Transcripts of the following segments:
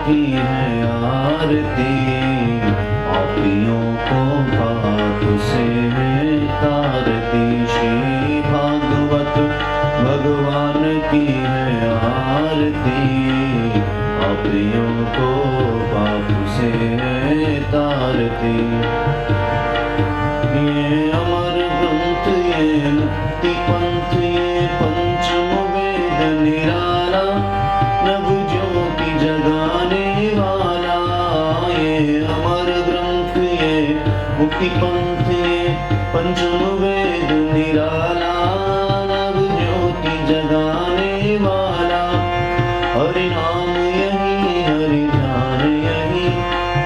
की है आरती, पापियों को पाप से तारती। श्री भागवत भगवान की है आरती, पापियों को पाप से तारती। ये अमर ग्रंथ, ये मुक्ति पंथ, ये पंचम वेद निराला, नव ज्योति जगाने वाला। ये अमर ग्रंथ, ये मुक्ति पंथ, ये पंचम वेद निराला, नव ज्योति जगाने वाला। हरि नाम यही, हरि ध्यान यही,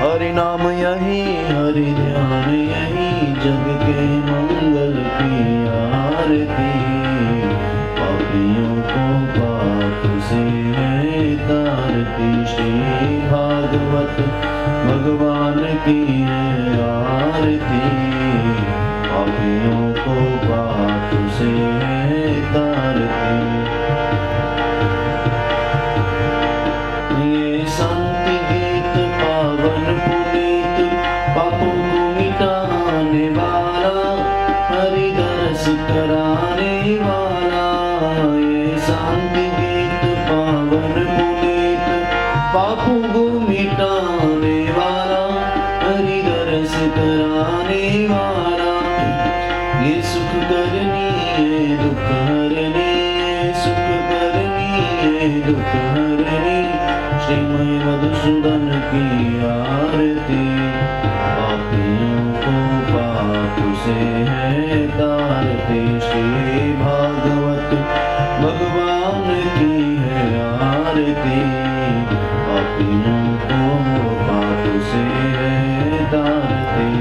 हरि नाम यही, हरि ध्यान यही, जग के मंगल की आरती। पापियों को पाप से है तारती। श्री भागवत भगवान की है आरती, पापियों को पाप से है तारती। ये शांति गीत पावन पुनीत, पापों को मिटाने वाला, हरि दर्श कराने वाला। ये शांति गीत पावन पुनीत, पापों को मिटाने वाला, हरि दर्श कराने वाला। ये सुख करनी है दुख हरनी, ये सुख करनी है दुख हरनी, श्रीमय मधुसूदन की आरती। पापियों को पाप से है तारती। श्री भागवत भगवान की है आरती, पापियों को पाप से है तारती।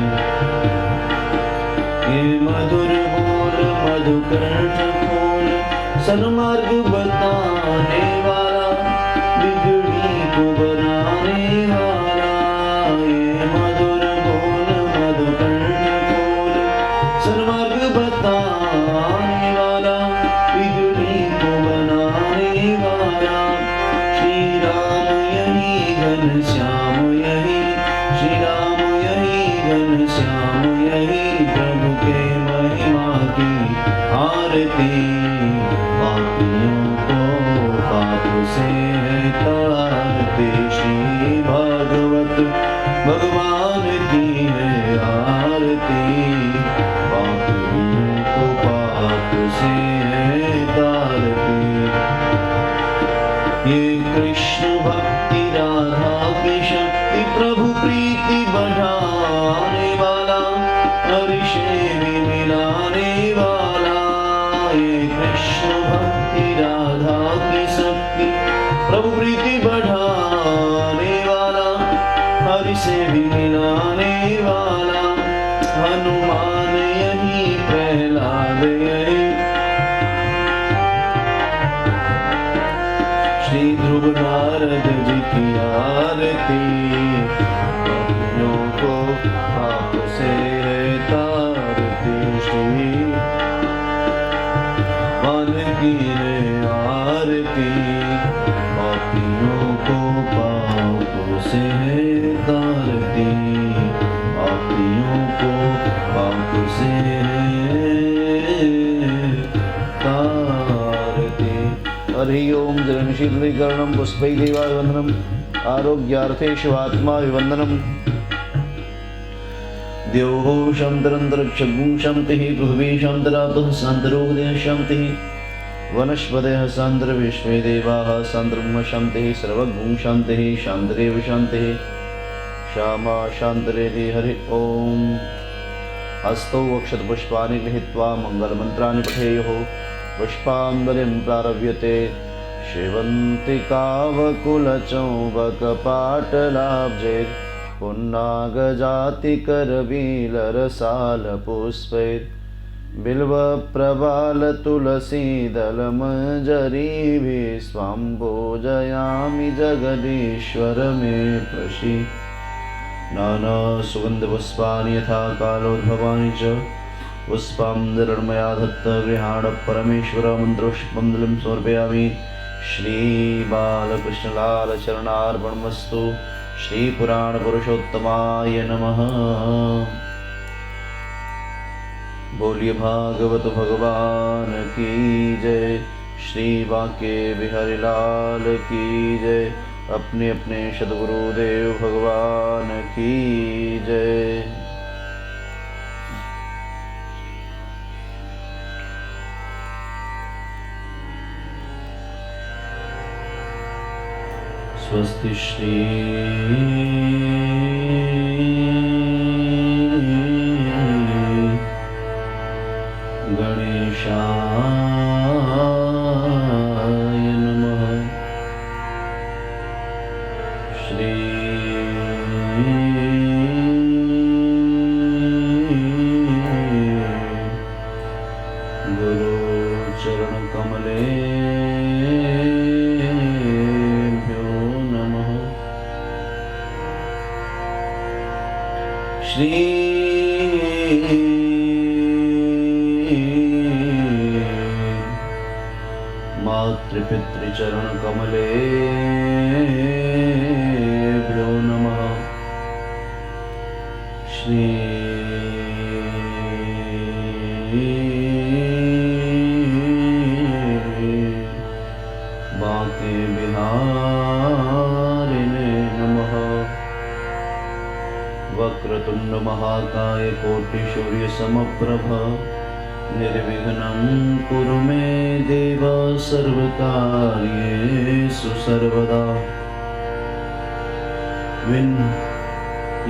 ये मधुर बोल मधुकंठ खोल, सन्मार्ग बताने वाला, बिगड़ी को बनाने वाला। ये मधुर बोल मधुकंठ खोल, सन्मार्ग बताने वाला, बिगड़ी को बनाने वाला। श्री राम यही घनश्याम यही, श्री राम यही घनश्याम यही, प्रभु के महिमा की आरती। पापियों को पाप से है तारती। श्री भागवत भगवान की है आरती, पापियों को पाप से है तारती। ये कृष्ण भक्ति राधा की शक्ति, प्रभु प्रीति बढ़ाने वाला, हरि से भी मिलाने वाला। ये कृष्ण भक्ति राधा की शक्ति, प्रभु प्रीति बढ़ाने वाला, हरि से भी मिलाने वाला। हनुमान यही, प्रहलाद यही, श्री ध्रुव नारद जी की आरती। पापियों को पाप से है तारती। श्री मान की है आरती, पापियों को पाप से है तारती। पापियों को पाप से है तारती। हरि ओम जलनिशीलीकरणं पुष्पै देवाभिवन्दनम्, आरोग्यार्थे शिवात्मा विवन्दनम्। द्यौः शान्तिरन्तरिक्षं शान्तिः, पृथिवी शान्तिरापः शान्तिरोगदयः शान्तिः, वनस्पतयः शान्तिर्विश्वे देवाः शान्तिर्ब्रह्म शान्तिः, सर्वभूं शान्तिः शान्तिरेव शान्तिः, श्यामा शान्तिरेधि। हरि ओम। हस्तौ अक्षतपुष्पाणि गृहीत्वा मङ्गलमन्त्राणि पठेयुः, पुष्पाञ्जलिं प्रारभ्यते। शेवन्ति कावकुलचौबकपाटलाब्जे, पुन्नागजातिकरवीलरसालपुष्पैः, बिल्वप्रबालतुलसीदलमञ्जरीभिः, स्वां पूजयामि जगदीश्वर मे प्रसीद। नानासुगन्धपुष्पाणि यथा कालोद्भवानि च, पुष्पाञ्जलिर्मया दत्त गृहाण परमेश्वर। मन्त्रोष्पुञ्जलिं समर्पयामि। श्री बालकृष्ण लाल चरणार्पणमस्तु। श्री पुराण पुरुषोत्तमाय नमः। बोलिए भागवत भगवान की जय। श्री बांके बिहारी लाल की जय। अपने अपने सद्गुरुदेव भगवान की जय। स्वस्ति श्री गणेशाय नमः। श्री गुरु चरण कमलेभ्यो नमः। श्री मातृपितृचरण कमलेभ्यो नमः। श्री बांके बिहारिणे नमः। वक्रतुंड महाकाय कोटि सूर्य समप्रभ निर्विघ्नं कुरु मे देव सर्वकार्येषु सर्वदा।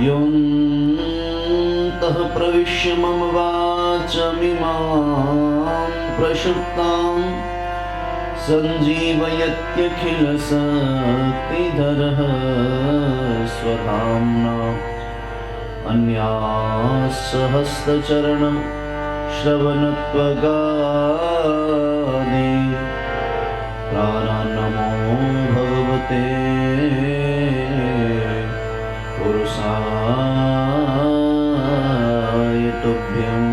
योऽन्तः प्रविश्य मम वाचमिमां प्रसुप्तां सञ्जीवयत्यखिलशक्तिधरः स्वधाम्ना। अन्यासहस्रचरण श्रवणत्वगादि प्राणान्नमो भगवते पुरुषाय तुभ्यम्।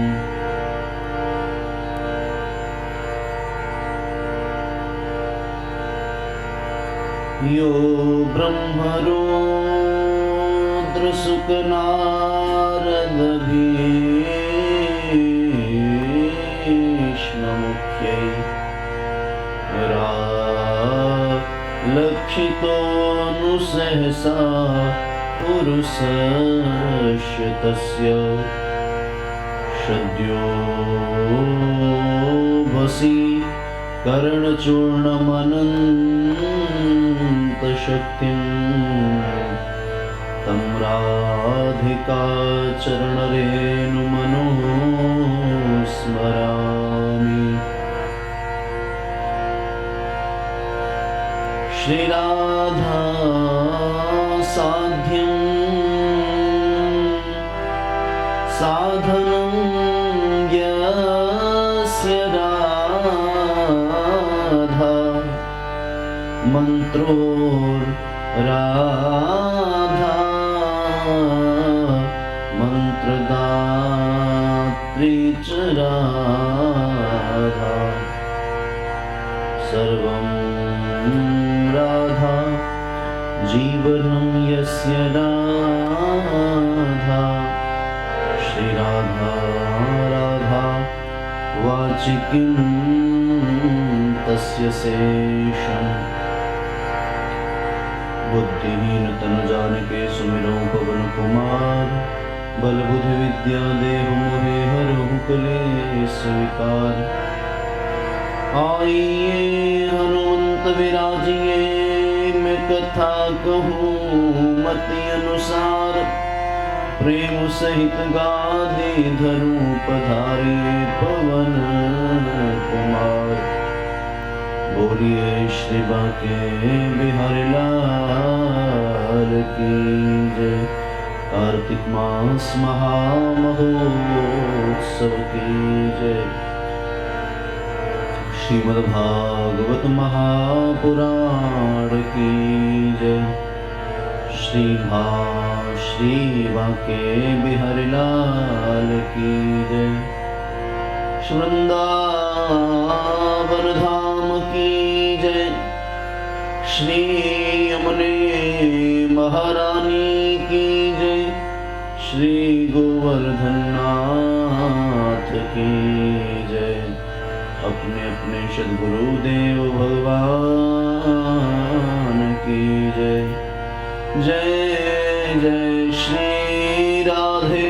यो ब्रह्मरुद्रशुकनारदभीष्ममुख्यै लक्षितोऽनुसहसा पुरुषस्य तस्य सद्यो वशीकरणचूर्णमनन्तशक्तिं तं राधिकाचरणरेणुमनोः स्मरामि। श्रीराधा साध्यं साधनं यस्य राधा मंत्रोर्राधा मंत्रदात्री च राधा। सर्वं राधा जीवनं यस्य राधा। श्रीराधा राधा वाचिकीं तस्य शेषम्। बुद्धिहीन तनु जानिके सुमिरो पवन कुमार। बल बुद्धि विद्या देहु मोहे हरहु कलेश विकार। आइए हनुमंत विराजिए मैं कथा कहूँ मति अनुसार। प्रेम सहित गादे धरूं पधारे पवन कुमार। बोलिए श्री बांके बिहारी लाल की जय। कार्तिक मास महामहोत्सव की जय। श्रीमद्भागवत महापुराण की जय। श्री बांके बिहारी लाल की जय। वृंदावन धाम की जय। श्री यमुने महारानी की जय। श्री गोवर्धन नाथ की जय। अपने अपने सद्गुरुदेव भगवान की जय। जय जय श्री राधे,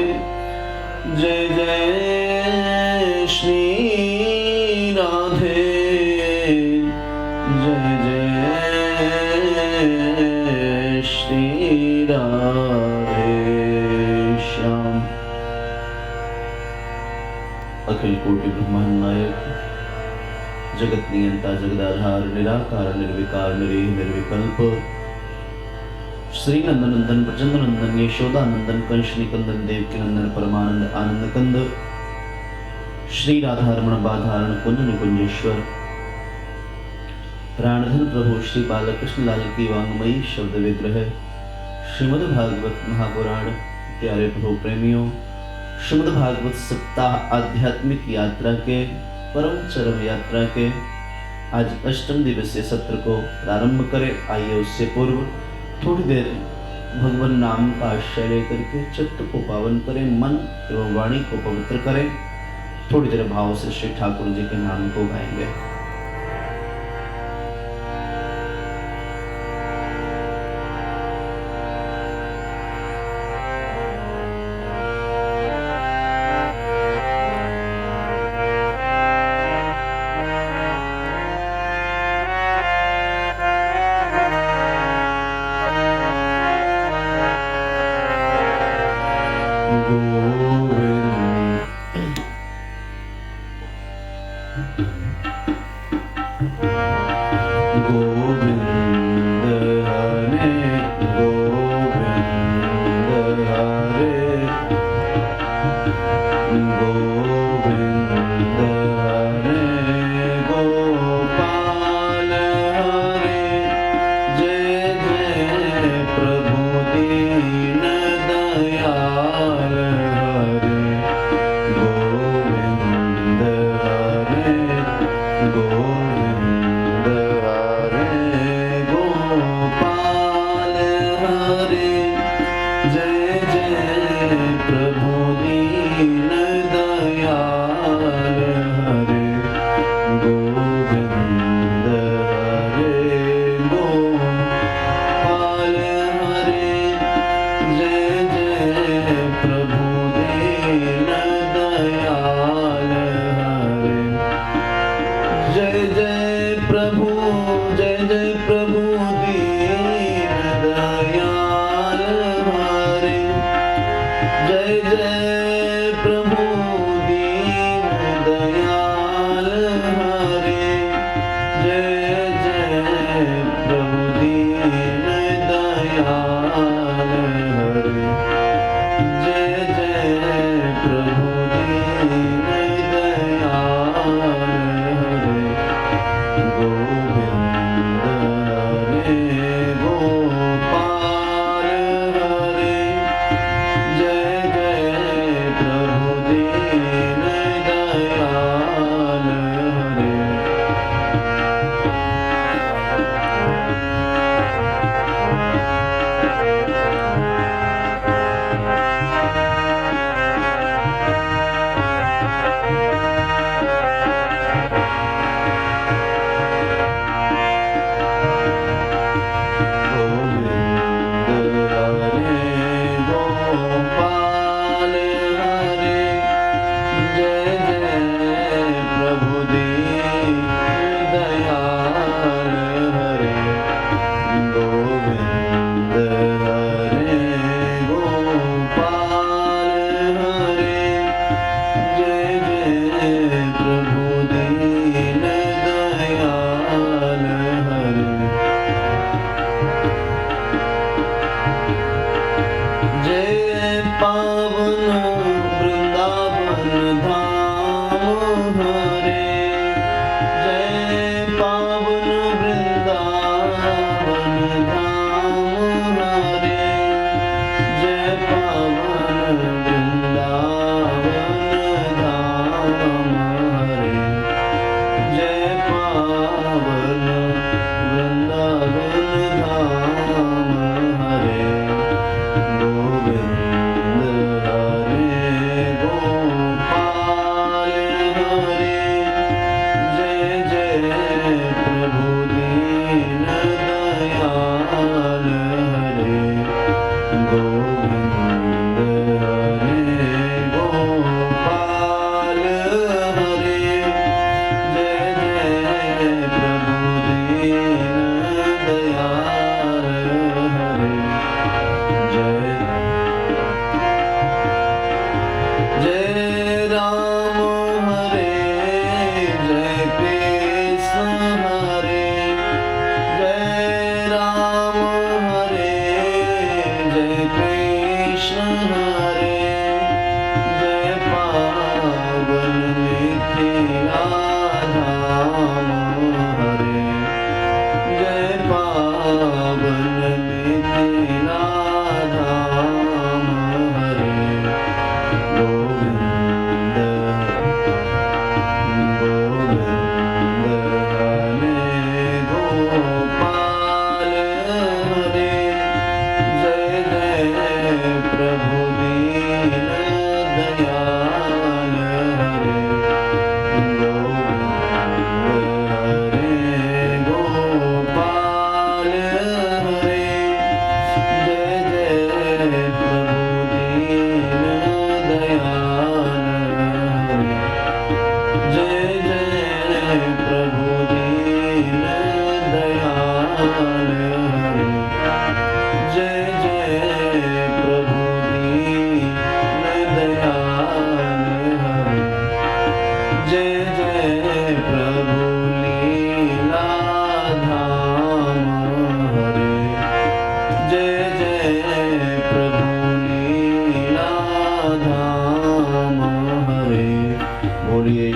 जय जय श्री राधे, जय जय श्री राधे श्याम। अखिल कोटि ब्रह्मांड नायक, जगत नियंता जगदाधार, निराकार निर्विकार निरीह निर्विकल्प, श्री नंदनंदन प्रचंड नंदन यशोदा नंदन कंस निकंदन देवकी नंदन परमानंद आनंद कंद, श्री राधारमण बाधारण कुंज निकुंजेश्वर, प्राणधन प्रभु श्री बालकृष्ण लाल की वांगमयी शब्द विग्रह, श्रीमद् भागवत महापुराण। प्यारे प्रभु प्रेमियों, श्रीमद् भागवत सप्ताह आध्यात्मिक यात्रा के परम चरम यात्रा के आज अष्टम दिवसीय सत्र को प्रारंभ करें। आइए उससे पूर्व थोड़ी देर भगवान नाम का आश्रय लेकर के चित्त को पावन करें, मन एवं वाणी को पवित्र करें। थोड़ी देर भाव से श्री ठाकुर जी के नाम को गाएंगे।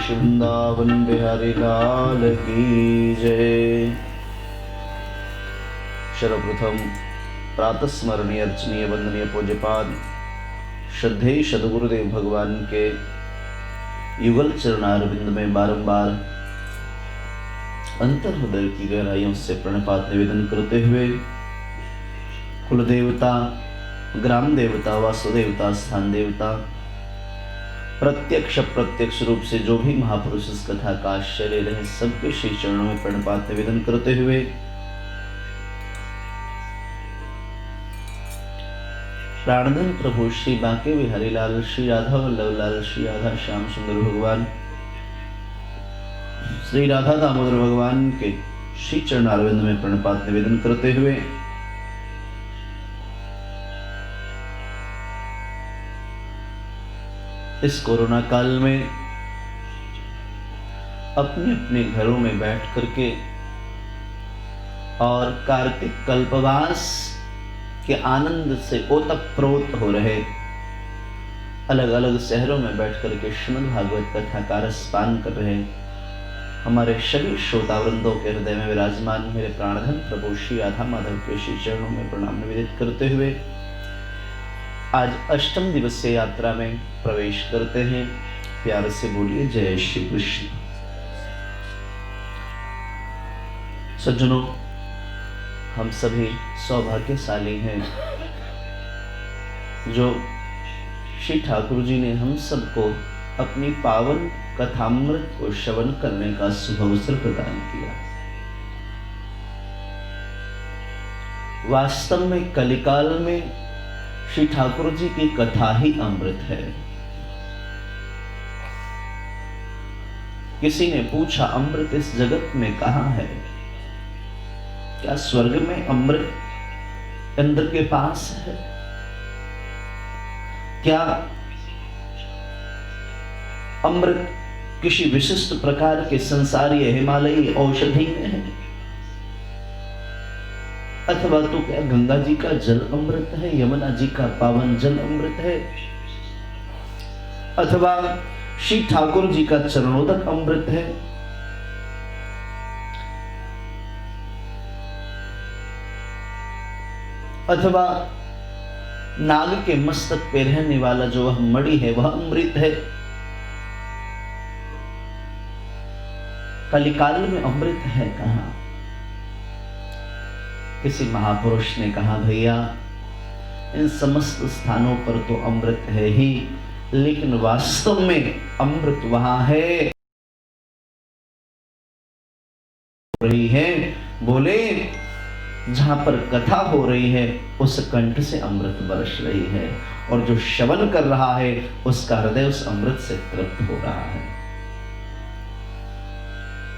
श्री वृंदावन बिहारी लाल की जय। सर्वप्रथम प्रातः स्मरणीय अर्चनीय वंदनीय पूज्यपाद श्रद्धेय सद्गुरुदेव भगवान के युगल चरणारविंद में बारंबार अंतर हृदय की गहराइयों से प्रणपात निवेदन करते हुए कुल देवता, ग्राम देवता, वासु देवता, स्थान देवता, प्रत्यक्ष रूप से जो भी महापुरुष इस कथा का आश्रय ले रहे सबके श्री चरणों में प्रणपात निवेदन करते हुए प्राणधन प्रभु श्री बांके बिहारी लाल, श्री राधा वल्लभ लाल, श्री राधा श्याम सुंदर भगवान, श्री राधा दामोदर भगवान के श्री चरणारविंद में प्रणपात निवेदन करते हुए इस कोरोना काल में अपने अपने घरों में बैठ करके और कार्तिक कल्पवास के आनंद से ओतप्रोत हो रहे अलग अलग शहरों में बैठ करके श्रीमद् भागवत कथा का रसपान कर रहे हमारे सभी श्रोतावृंदों के हृदय में विराजमान मेरे प्राणधन प्रभु श्री राधा माधव के श्री चरणों में प्रणाम निवेदित करते हुए आज अष्टम दिवसीय यात्रा में प्रवेश करते हैं। प्यार से बोलिए जय श्री कृष्ण। सज्जनों, हम सभी सौभाग्यशाली हैं जो श्री ठाकुर जी ने हम सबको अपनी पावन कथामृत को श्रवण करने का शुभ अवसर प्रदान किया। वास्तव में कलिकाल में श्री ठाकुर जी की कथा ही अमृत है। किसी ने पूछा, अमृत इस जगत में कहां है? क्या स्वर्ग में अमृत इंद्र के पास है? क्या अमृत किसी विशिष्ट प्रकार के संसारीय हिमालयी औषधि में है? अथवा तो क्या गंगा जी का जल अमृत है, यमुना जी का पावन जल अमृत है, अथवा श्री ठाकुर जी का चरणोदक अमृत है? अथवा नाग के मस्तक पे रहने वाला जो वह मणि है वह अमृत है? कलिकाल में अमृत है कहां? किसी महापुरुष ने कहा, भैया इन समस्त स्थानों पर तो अमृत है ही, लेकिन वास्तव में अमृत वहां है रही है। बोले, जहां पर कथा हो रही है उस कंठ से अमृत बरस रही है, और जो श्रवण कर रहा है उसका हृदय उस अमृत से तृप्त हो रहा है,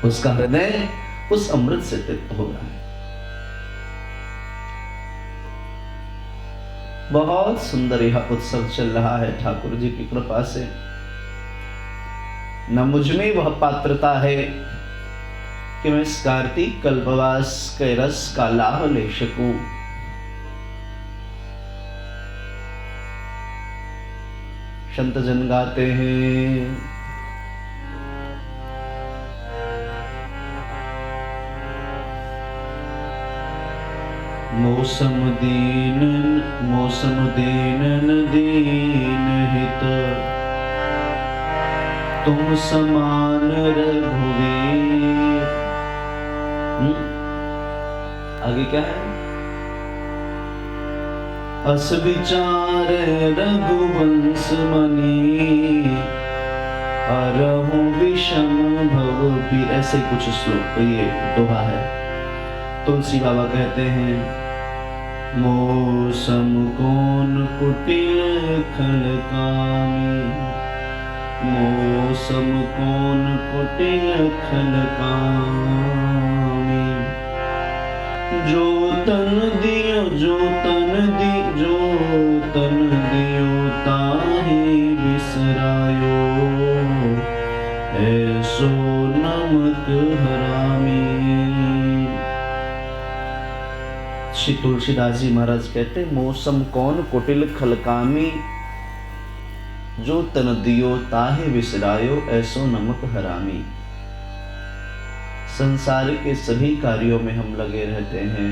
उसका हृदय उस अमृत से तृप्त हो रहा है। बहुत सुंदर यह उत्सव चल रहा है ठाकुर जी की कृपा से। न मुझ में वह पात्रता है कि मैं इस कार्तिक कल्पवास के रस का लाभ ले सकूं। संत जन गाते हैं, मौसम दीन दीन हित, तुम समान रघुवीर। आगे क्या है? अस विचार रघुवंश मणि, अरहु विषम भव पीर। ऐसे कुछ श्लोक, ये दोहा है। तुलसी बाबा कहते हैं, मौसम कौन कुटिल खल कामी, मौसम कौन कुटिल खल कामी, जो तन दियो ताहि बिसरायो, ऐसो नमक हरामी। श्री तुलसीदास जी महाराज कहते, मौसम कौन कुटिल खलकामी, जो तन दियो ताहे विसरायो ऐसो नमक हरामी। संसार के सभी कार्यों में हम लगे रहते हैं,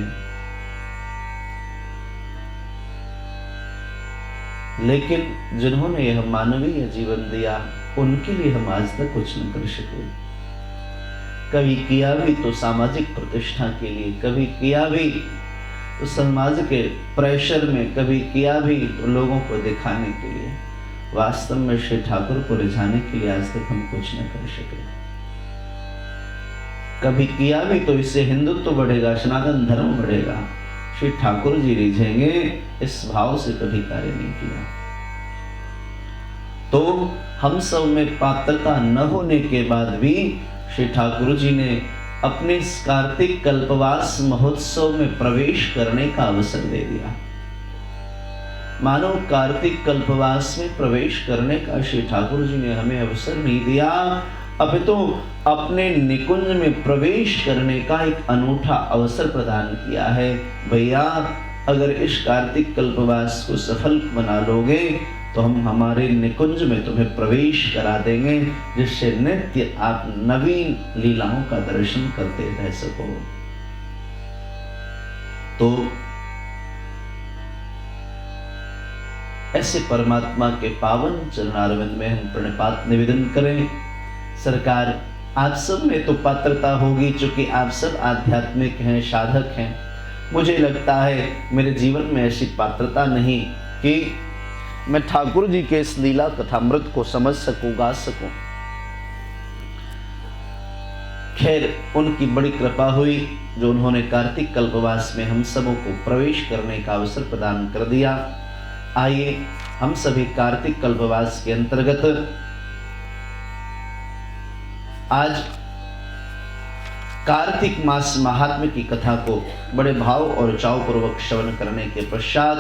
लेकिन जिन्होंने यह मानवीय जीवन दिया उनके लिए हम आज तक कुछ न कर सके। कभी किया भी तो सामाजिक प्रतिष्ठा के लिए, कभी किया भी तो समाज के प्रेशर में, कभी किया भी तो लोगों को दिखाने के लिए। वास्तव में श्री ठाकुर को रिझाने के लिए आज तक हम कुछ न कर सके। कभी किया भी तो इससे हिंदुत्व बढ़ेगा, सनातन धर्म बढ़ेगा। श्री ठाकुर जी रिझेंगे, इस भाव से कभी कार्य नहीं किया। तो हम सब में पात्रता न होने के बाद भी श्री ठाकुर जी ने अपने इस कार्तिक कल्पवास महोत्सव में प्रवेश करने का अवसर दे दिया। मानो कार्तिक कल्पवास में प्रवेश करने का श्री ठाकुर जी ने हमें अवसर नहीं दिया, अब तो अपने निकुंज में प्रवेश करने का एक अनूठा अवसर प्रदान किया है। भैया, अगर इस कार्तिक कल्पवास को सफल बना लोगे तो हम हमारे निकुंज में तुम्हें प्रवेश करा देंगे, जिससे नित्य आप नवीन लीलाओं का दर्शन करते रह सको। तो ऐसे परमात्मा के पावन चरणारविंद में हम प्रणपात निवेदन करें। सरकार, आप सब में तो पात्रता होगी, चूंकि आप सब आध्यात्मिक हैं, साधक हैं। मुझे लगता है मेरे जीवन में ऐसी पात्रता नहीं कि मैं ठाकुर जी के इस लीला कथामृत को समझ सकूं, गा सकूं। खैर, उनकी बड़ी कृपा हुई जो उन्होंने कार्तिक कल्पवास में हम सबों को प्रवेश करने का अवसर प्रदान कर दिया। आइए हम सभी कार्तिक कल्पवास के अंतर्गत आज कार्तिक मास महात्म्य की कथा को बड़े भाव और चाव पूर्वक श्रवण करने के पश्चात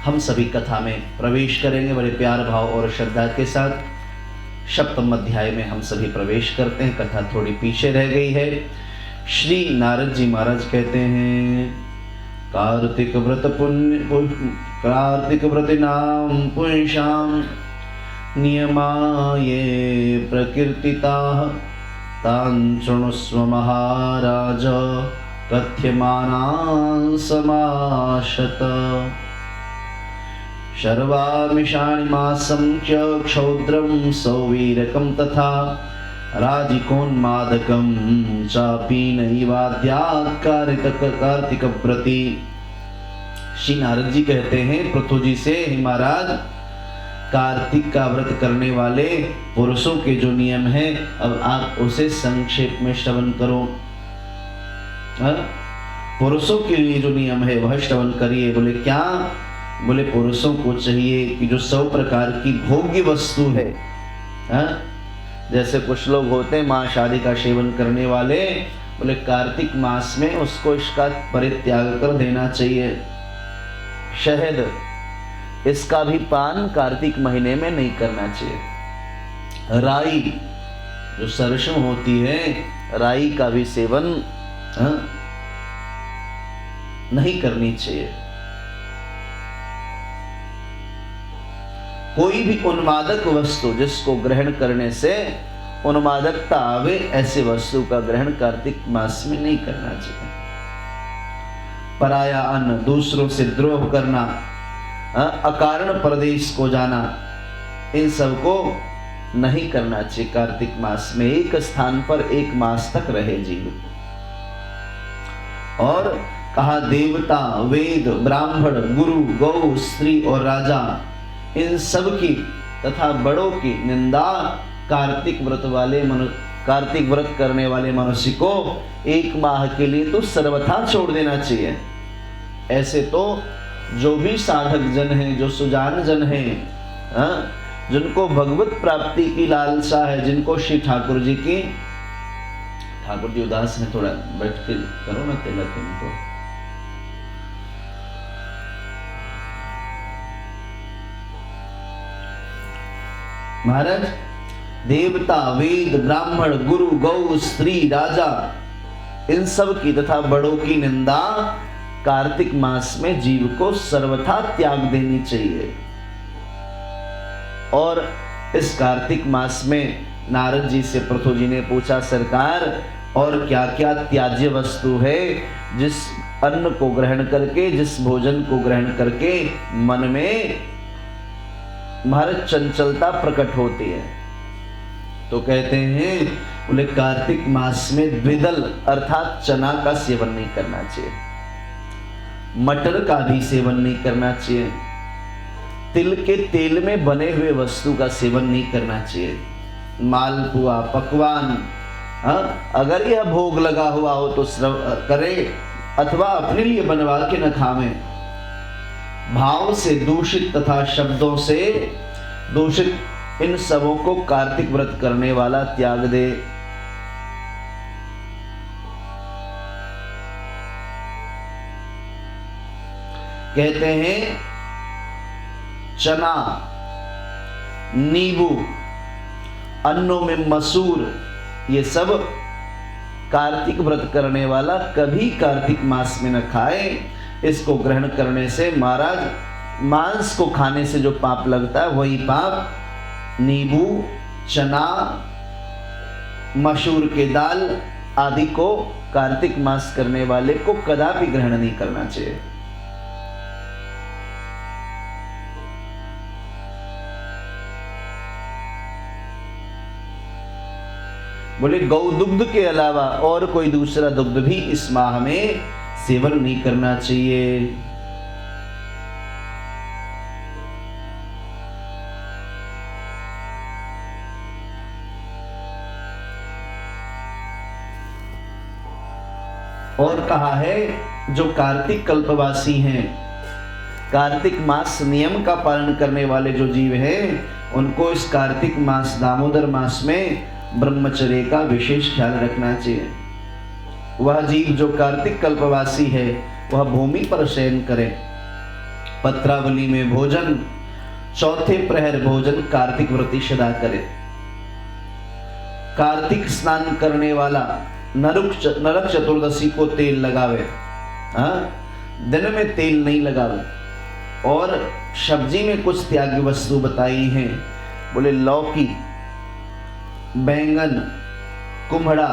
हम सभी कथा में प्रवेश करेंगे। बड़े प्यार भाव और श्रद्धा के साथ सप्तम अध्याय में हम सभी प्रवेश करते हैं। कथा थोड़ी पीछे रह गई है। श्री नारद जी महाराज कहते हैं, कार्तिक व्रत नाम पुंसाम नियमा ये प्रकीर्तिता तान् शृणुस्व महाराज कथ्यमानान् समाशत। शर्वामिषाणि मासं च क्षौद्रं सौवीरकं तथा राजिकोन्मादकं चापि नैवाद्यात् कार्तिक व्रति। श्री नारद जी कहते हैं पृथु जी से, हे महाराज, कार्तिक का व्रत करने वाले पुरुषों के जो नियम है, अब आप उसे संक्षेप में श्रवण करो। पुरुषों के लिए जो नियम है वह श्रवण करिए। बोले क्या? बोले पुरुषों को चाहिए कि जो 100 प्रकार की भोग्य वस्तु है, जैसे कुछ लोग होते हैं मांस आदि का सेवन करने वाले, बोले कार्तिक मास में उसको इसका परित्याग कर देना चाहिए। शहद, इसका भी पान कार्तिक महीने में नहीं करना चाहिए। राई, जो सरसों होती है, राई का भी सेवन नहीं करनी चाहिए। कोई भी उन्मादक वस्तु जिसको ग्रहण करने से उन्मादकता आवे, ऐसे वस्तु का ग्रहण कार्तिक मास में नहीं करना चाहिए। पराया अन्न, दूसरों से द्रोह करना, अकारण परदेश को जाना, इन सब को नहीं करना चाहिए। कार्तिक मास में एक स्थान पर एक मास तक रहे जीव। और कहा देवता, वेद, ब्राह्मण, गुरु, गौ, स्त्री और राजा, इन सब की तथा बड़ों की निंदा कार्तिक व्रत करने वाले मनुष्य को 1 माह के लिए तो सर्वथा छोड़ देना चाहिए। ऐसे तो जो भी साधक जन हैं, जो सुजान जन हैं, जिनको भगवत प्राप्ति की लालसा है, जिनको श्री ठाकुर जी उदास हैं, थोड़ा बैठ के करो ना तिलक इनको। महाराज, देवता, वेद, ब्राह्मण, गुरु, गौ, स्त्री, राजा, इन सब की तथा बड़ों की निंदा कार्तिक मास में जीव को सर्वथा त्याग देनी चाहिए। और इस कार्तिक मास में नारद जी से पृथु जी ने पूछा, सरकार और क्या क्या त्याज्य वस्तु है जिस अन्न को ग्रहण करके, जिस भोजन को ग्रहण करके मन में महाराज चंचलता प्रकट होती है? तो कहते हैं, बोले कार्तिक मास में द्विदल अर्थात चना का सेवन नहीं करना चाहिए, मटर का भी सेवन नहीं करना चाहिए, तिल के तेल में बने हुए वस्तु का सेवन नहीं करना चाहिए, मालपुआ पकवान, अगर यह भोग लगा हुआ हो तो करे अथवा अपने लिए बनवा के न खावे। भाव से दूषित तथा शब्दों से दूषित इन सबों को कार्तिक व्रत करने वाला त्याग दे। कहते हैं चना, नींबू, अन्नों में मसूर, ये सब कार्तिक व्रत करने वाला कभी कार्तिक मास में न खाए। इसको ग्रहण करने से महाराज मांस को खाने से जो पाप लगता है वही पाप नींबू, चना, मसूर के दाल आदि को कार्तिक मास करने वाले को कदापि ग्रहण नहीं करना चाहिए। बोले गौ दुग्ध के अलावा और कोई दूसरा दुग्ध भी इस माह में सेवन नहीं करना चाहिए। और कहा है जो कार्तिक कल्पवासी हैं, कार्तिक मास नियम का पालन करने वाले जो जीव हैं, उनको इस कार्तिक मास दामोदर मास में ब्रह्मचर्य का विशेष ख्याल रखना चाहिए। वह जीव जो कार्तिक कल्पवासी है वह भूमि पर शयन करे, पत्रावली में भोजन, चौथे प्रहर भोजन कार्तिक व्रती सदा करे। कार्तिक स्नान करने वाला नरक चतुर्दशी को तेल लगावे, दिन में तेल नहीं लगावे। और सब्जी में कुछ त्याग वस्तु बताई हैं, बोले लौकी, बैंगन, कुम्हड़ा,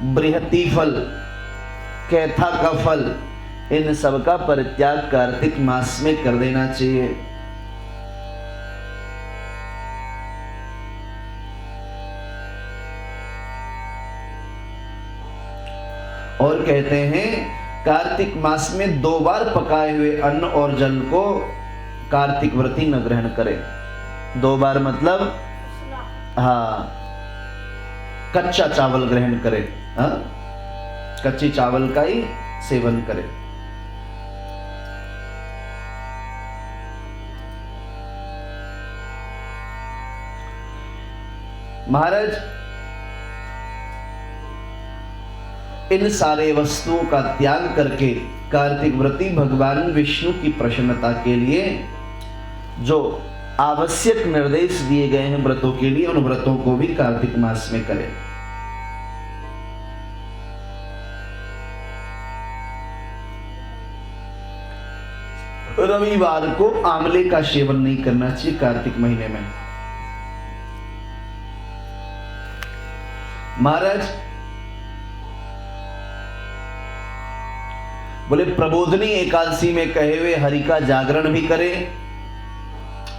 बृहती फल, कैथा का फल, इन सब का परित्याग कार्तिक मास में कर देना चाहिए। और कहते हैं कार्तिक मास में 2 बार पकाए हुए अन्न और जल को कार्तिक व्रती न ग्रहण करे। 2 बार मतलब कच्चा चावल ग्रहण करे, कच्ची चावल का ही सेवन करे। महाराज इन सारे वस्तुओं का त्याग करके कार्तिक व्रती भगवान विष्णु की प्रसन्नता के लिए जो आवश्यक निर्देश दिए गए हैं व्रतों के लिए, उन व्रतों को भी कार्तिक मास में करें। रविवार को आंवले का सेवन नहीं करना चाहिए कार्तिक महीने में। महाराज बोले प्रबोधनी एकादशी में कहे हुए हरि का जागरण भी करें।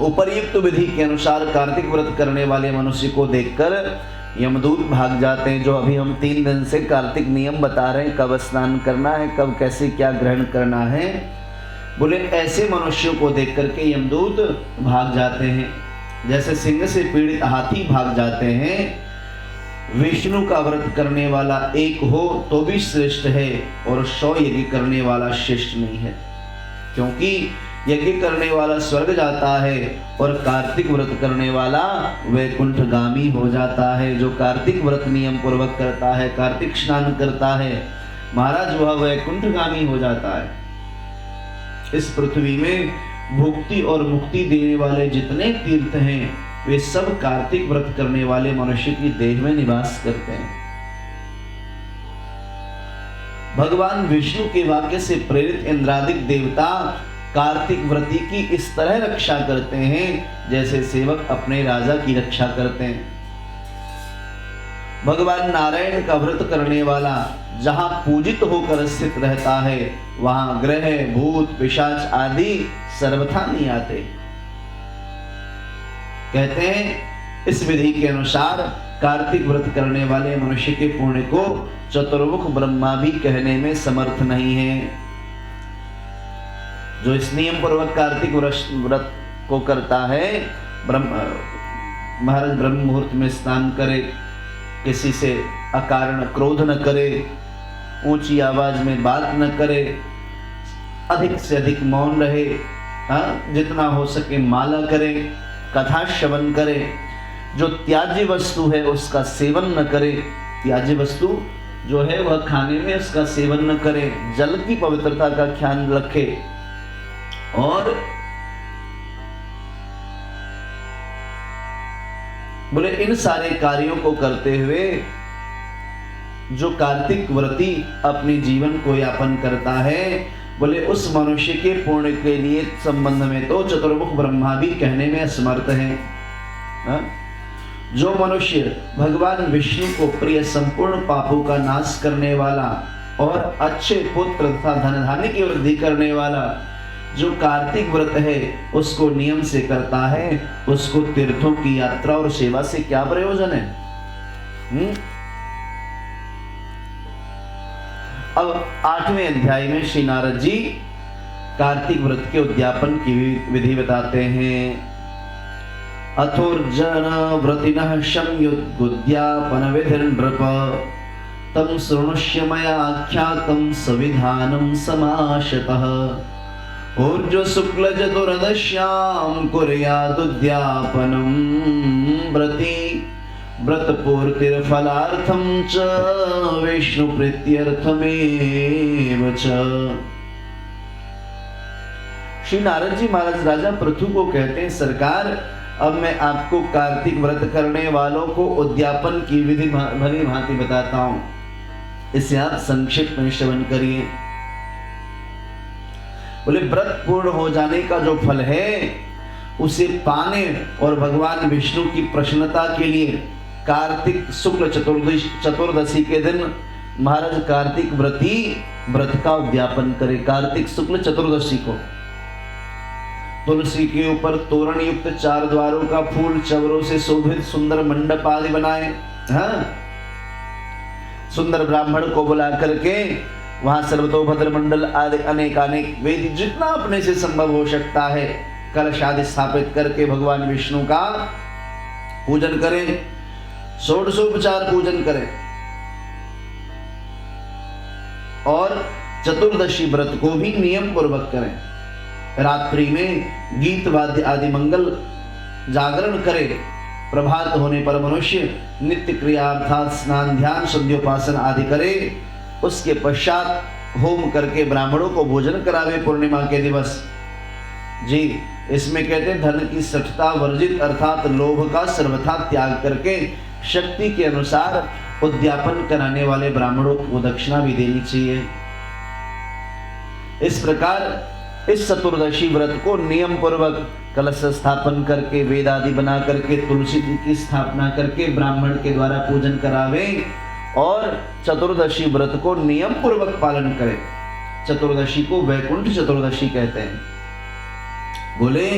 उपर्युक्त विधि के अनुसार कार्तिक व्रत करने वाले मनुष्य को देखकर यमदूत भाग जाते हैं। जो अभी हम 3 दिन से कार्तिक नियम बता रहे हैं, कब स्नान करना है, कब कैसे क्या ग्रहण करना है, बोले ऐसे मनुष्यों को देख करके यमदूत भाग जाते हैं, जैसे सिंह से पीड़ित हाथी भाग जाते हैं। विष्णु का व्रत करने वाला एक हो तो भी श्रेष्ठ है, और 100 यज्ञ करने वाला श्रेष्ठ नहीं है, क्योंकि यज्ञ करने वाला स्वर्ग जाता है और कार्तिक व्रत करने वाला वैकुंठगामी हो जाता है। जो कार्तिक व्रत नियम पूर्वक करता है, कार्तिक स्नान करता है, महाराज वह वैकुंठगामी हो जाता है। इस पृथ्वी में भुक्ति और मुक्ति देने वाले जितने तीर्थ हैं, वे सब कार्तिक व्रत करने वाले मनुष्य की देह में निवास करते हैं। भगवान विष्णु के वाक्य से प्रेरित इंद्रादिक देवता कार्तिक व्रती की इस तरह रक्षा करते हैं जैसे सेवक अपने राजा की रक्षा करते हैं। भगवान नारायण का व्रत करने वाला जहां पूजित होकर स्थित रहता है वहां ग्रह भूत पिशाच आदि सर्वथा नहीं आते। कहते हैं इस विधि के अनुसार कार्तिक व्रत करने वाले मनुष्य के पुण्य को चतुर्मुख ब्रह्मा भी कहने में समर्थ नहीं है। जो इस नियम पूर्वक कार्तिक व्रत को करता है, महाराज ब्रह्म मुहूर्त में स्नान करे, किसी से अकारण क्रोध न करे, ऊंची आवाज में बात न करे, अधिक से अधिक मौन रहे, जितना हो सके माला करे, कथा श्रवण करे, जो त्याज्य वस्तु है उसका सेवन न करे, त्याज्य वस्तु जो है वह खाने में उसका सेवन न करे, जल की पवित्रता का ख्याल रखे और बोले इन सारे कार्यों को करते हुए जो कार्तिक व्रती अपने जीवन को यापन करता है, बोले उस मनुष्य के पुण्य के लिए संबंध में तो चतुर्मुख ब्रह्मा भी कहने में असमर्थ है। जो मनुष्य भगवान विष्णु को प्रिय संपूर्ण पापों का नाश करने वाला और अच्छे पुत्र तथा धन धान्य की वृद्धि करने वाला जो कार्तिक व्रत है उसको नियम से करता है, उसको तीर्थों की यात्रा और सेवा से क्या प्रयोजन है? अब 8वें अध्याय में श्री नारद जी कार्तिक व्रत के उद्यापन की विधि बताते हैं। अथोर्जन व्रतिनः संयुद्यापन विधिर्नृप तम शृणुष्य मया आख्यातं सविधानं समाशतः। ऊर्ज शुक्ल चतुर्दश्यां कुर्यादुद्यापनं व्रती व्रत पूर्तिर्फलार्थं च विष्णु प्रीत्यर्थमेव च। श्री नारद जी महाराज राजा पृथु को कहते हैं, सरकार अब मैं आपको कार्तिक व्रत करने वालों को उद्यापन की विधि भली भांति बताता हूं, इसे आप संक्षिप्त में श्रवण करिए। बोले व्रत पूर्ण हो जाने का जो फल है उसे पाने और भगवान विष्णु की प्रसन्नता के लिए कार्तिक शुक्ल चतुर्दशी के दिन महाराज कार्तिक व्रती व्रत का उद्यापन करे। कार्तिक शुक्ल चतुर्दशी को तुलसी के ऊपर तोरण युक्त 4 द्वारों का फूल चवरों से शोभित सुंदर मंडप आदि बनाए, सुंदर ब्राह्मण को बुला करके वहां सर्वतोभद्र मंडल आदि अनेक वेदी जितना अपने से संभव हो सकता है कलश आदि स्थापित करके भगवान विष्णु का पूजन करें, षोडशोपचार पूजन करें और चतुर्दशी व्रत को भी नियम पूर्वक करें। रात्रि में गीत वाद्य आदि मंगल जागरण करे। प्रभात होने पर मनुष्य नित्य क्रिया अर्थात स्नान ध्यान संध्योपासन आदि करे। उसके पश्चात होम करके ब्राह्मणों को भोजन करावे पूर्णिमा के दिवस। जी इसमें कहते हैं धन की सठता वर्जित अर्थात लोभ का सर्वथा त्याग करके शक्ति के अनुसार उद्यापन कराने वाले ब्राह्मणों को दक्षिणा भी देनी चाहिए। इस प्रकार इस चतुर्दशी व्रत को नियम पूर्वक कलश स्थापन करके वेद आदि बना करके तुलसी जी की स्थापना करके ब्राह्मण के द्वारा पूजन करावे और चतुर्दशी व्रत को नियम पूर्वक पालन करें। चतुर्दशी को वैकुंठ चतुर्दशी कहते हैं। बोले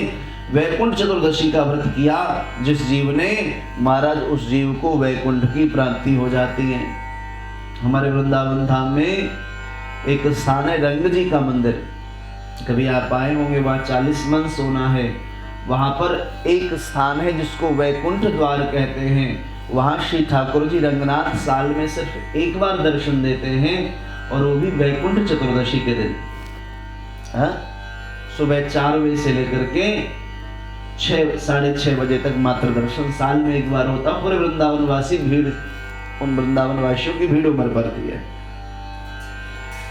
वैकुंठ चतुर्दशी का व्रत किया जिस जीव ने, महाराज उस जीव को वैकुंठ की प्राप्ति हो जाती है। हमारे वृंदावन धाम में एक स्थान है रंग जी का मंदिर, कभी आप आए होंगे, वहाँ 40 मन सोना है। वहाँ पर एक स्थान है जिसको वैकुंठ द्वार कहते हैं। वहाँ श्री ठाकुर जी रंगनाथ साल में सिर्फ एक बार दर्शन देते हैं और वो भी वैकुंठ चतुर्दशी के दिन। सुबह 4 बजे से लेकर के 6 साढ़े 6 बजे तक मात्र दर्शन साल में एक बार होता। पूरे वृंदावन वासी भीड़, उन वृंदावन वासियों की भीड़ उमड़ पड़ती है।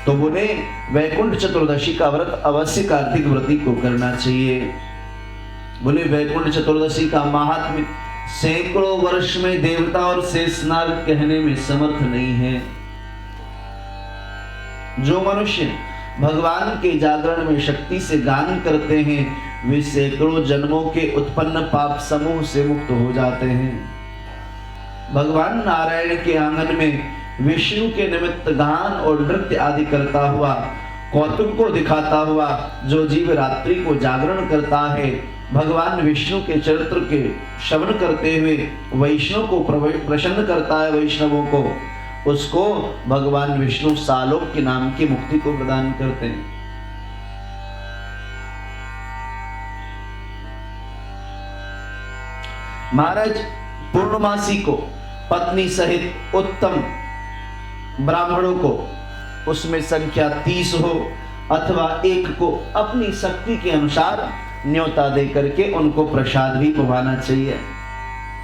तो बोले वैकुंठ चतुर्दशी का व्रत अवश्य कार्तिक व्रती को करना चाहिए। बोले वैकुंठ चतुर्दशी का महात्म्य सैकड़ों वर्ष में देवता और शेषनाग कहने में समर्थ नहीं है। जो मनुष्य भगवान के जागरण में शक्ति से गान करते हैं वे सैकड़ों जन्मों के उत्पन्न पाप समूह से मुक्त हो जाते हैं। भगवान नारायण के आंगन में विष्णु के निमित्त गान और नृत्य आदि करता हुआ, कौतुक को दिखाता हुआ जो जीव रात्रि को जागरण करता है, भगवान विष्णु के चरित्र के श्रवण करते हुए वैष्णव को प्रसन्न करता है, वैष्णवों को, उसको भगवान विष्णु सालोक्य नाम की मुक्ति को प्रदान करते हैं। महाराज पूर्णमासी को पत्नी सहित उत्तम ब्राह्मणों को, उसमें संख्या 30 हो अथवा 1 को, अपनी शक्ति के अनुसार न्योता दे करके उनको प्रसाद भी पवाना चाहिए।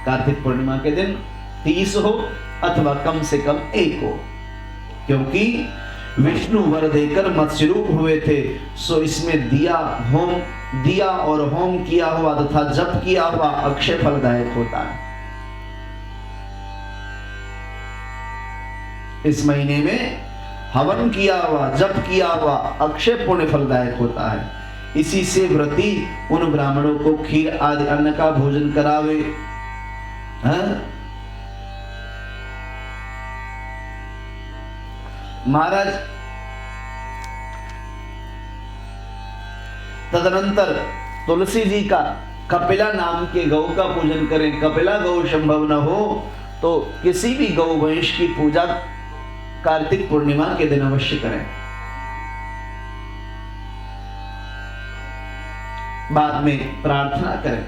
कार्तिक पूर्णिमा के दिन 30 हो अथवा कम से कम 1 हो, क्योंकि विष्णु वर देकर मत्स्य रूप हुए थे, सो इसमें दिया और होम किया हुआ तथा जप किया हुआ अक्षय फलदायक होता है। इस महीने में हवन किया हुआ, जप किया हुआ अक्षय पुण्य फलदायक होता है। इसी से व्रती उन ब्राह्मणों को खीर आदि अन्न का भोजन करावे। महाराज तदनंतर तुलसी जी का कपिला नाम के गौ का पूजन करें। कपिला गौ संभव न हो तो किसी भी गौ वंश की पूजा कार्तिक पूर्णिमा के दिन अवश्य करें। बाद में प्रार्थना करें,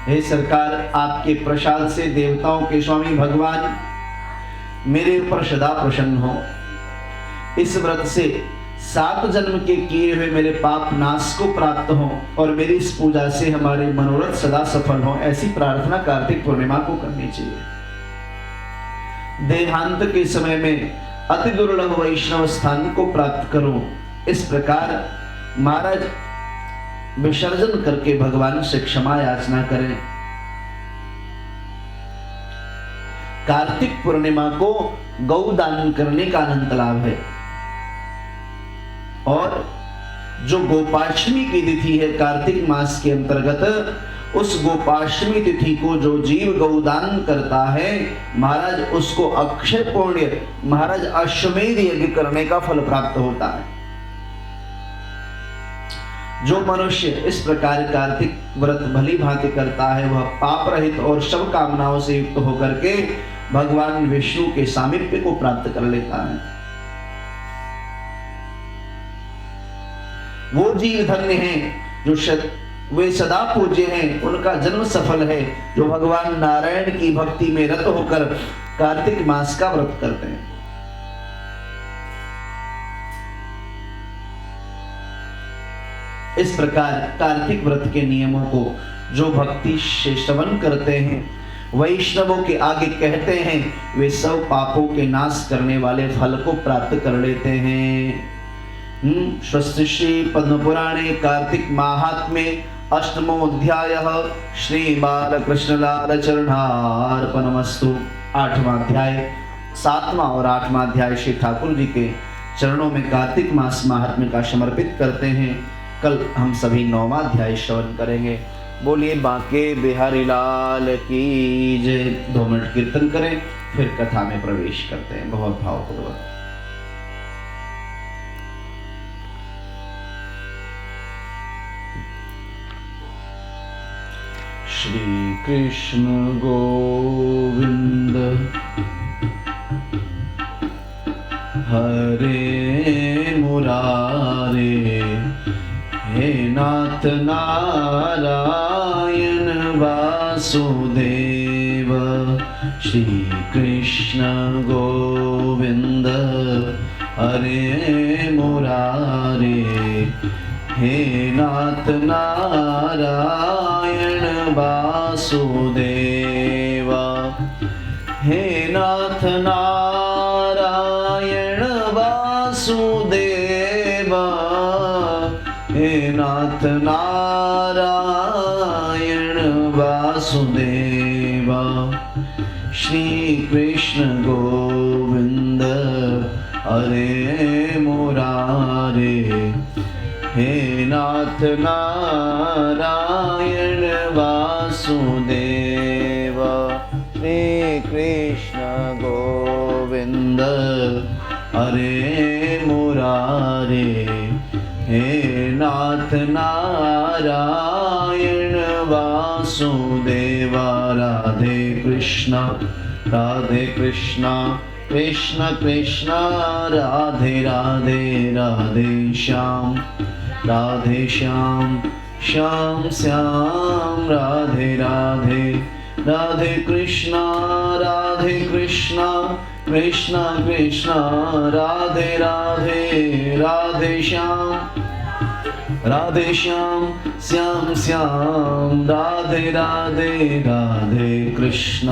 हे सरकार, आपके प्रसाद से देवताओं के स्वामी भगवान मेरे ऊपर सदा प्रसन्न हो। इस व्रत से 7 जन्म के किए हुए मेरे पाप नाश को प्राप्त हो और मेरी इस पूजा से हमारे मनोरथ सदा सफल हो। ऐसी प्रार्थना कार्तिक पूर्णिमा को करनी चाहिए। देहांत के समय में अति दुर्लभ वैष्णव स्थान को प्राप्त करो। इस प्रकार महाराज विसर्जन करके भगवान से क्षमा याचना करें। कार्तिक पूर्णिमा को गौदान करने का अनंत लाभ है। और जो गोपाष्टमी की तिथि है कार्तिक मास के अंतर्गत, उस गोपाष्टमी तिथि को जो जीव गौदान करता है महाराज, उसको अक्षय पुण्य महाराज अश्वमेध यज्ञ करने का फल प्राप्त होता है। जो मनुष्य इस प्रकार कार्तिक व्रत भली भांति करता है वह पाप रहित और सब कामनाओं से युक्त होकर के भगवान विष्णु के सामीप्य को प्राप्त कर लेता है। वो जीव धन्य हैं जो वे सदा पूज्य हैं, उनका जन्म सफल है, जो भगवान नारायण की भक्ति में रत होकर कार्तिक मास का व्रत करते हैं। इस प्रकार कार्तिक व्रत के नियमों को जो भक्ति से श्रवण करते हैं, वैष्णवों के आगे कहते हैं, वे सब पापों के नाश करने वाले फल को प्राप्त कर लेते हैं। स्वस्ति श्री पद्म पुराणे कार्तिक माहात्म्ये अष्टमो अध्यायः श्री बालकृष्ण लाल चरणार्पणमस्तु। 8वां अध्याय, 7वां और 8वां अध्याय श्री ठाकुर जी के चरणों में कार्तिक मास महात्म्य का समर्पित करते हैं। कल हम सभी 9वां अध्याय श्रवण करेंगे। बोलिए बांके बिहारी लाल की जय। 2 मिनट कीर्तन करें, फिर कथा में प्रवेश करते हैं बहुत भावपूर्वक। श्री कृष्ण गोविंद हरे मुरारे, हे नाथ नारायण वासुदेव। श्री कृष्ण गोविंद हरे मुरारे, हे नाथ नारायण वासुदेव। हे नाथ नारायण वासुदेव, हे नाथ नारायण वासुदेव। श्री कृष्ण गोविंद हरे मुरारे, हे नाथ नारायण वासुदेव, श्री कृष्ण गोविंद हरे मुरारे, हे नाथ नारायण वासुदेव। राधे कृष्ण कृष्ण कृष्ण राधे राधे, राधे श्याम श्याम श्याम राधे राधे, राधे कृष्ण कृष्ण कृष्ण राधे राधे, राधे श्याम श्याम श्याम राधे राधे, राधे कृष्ण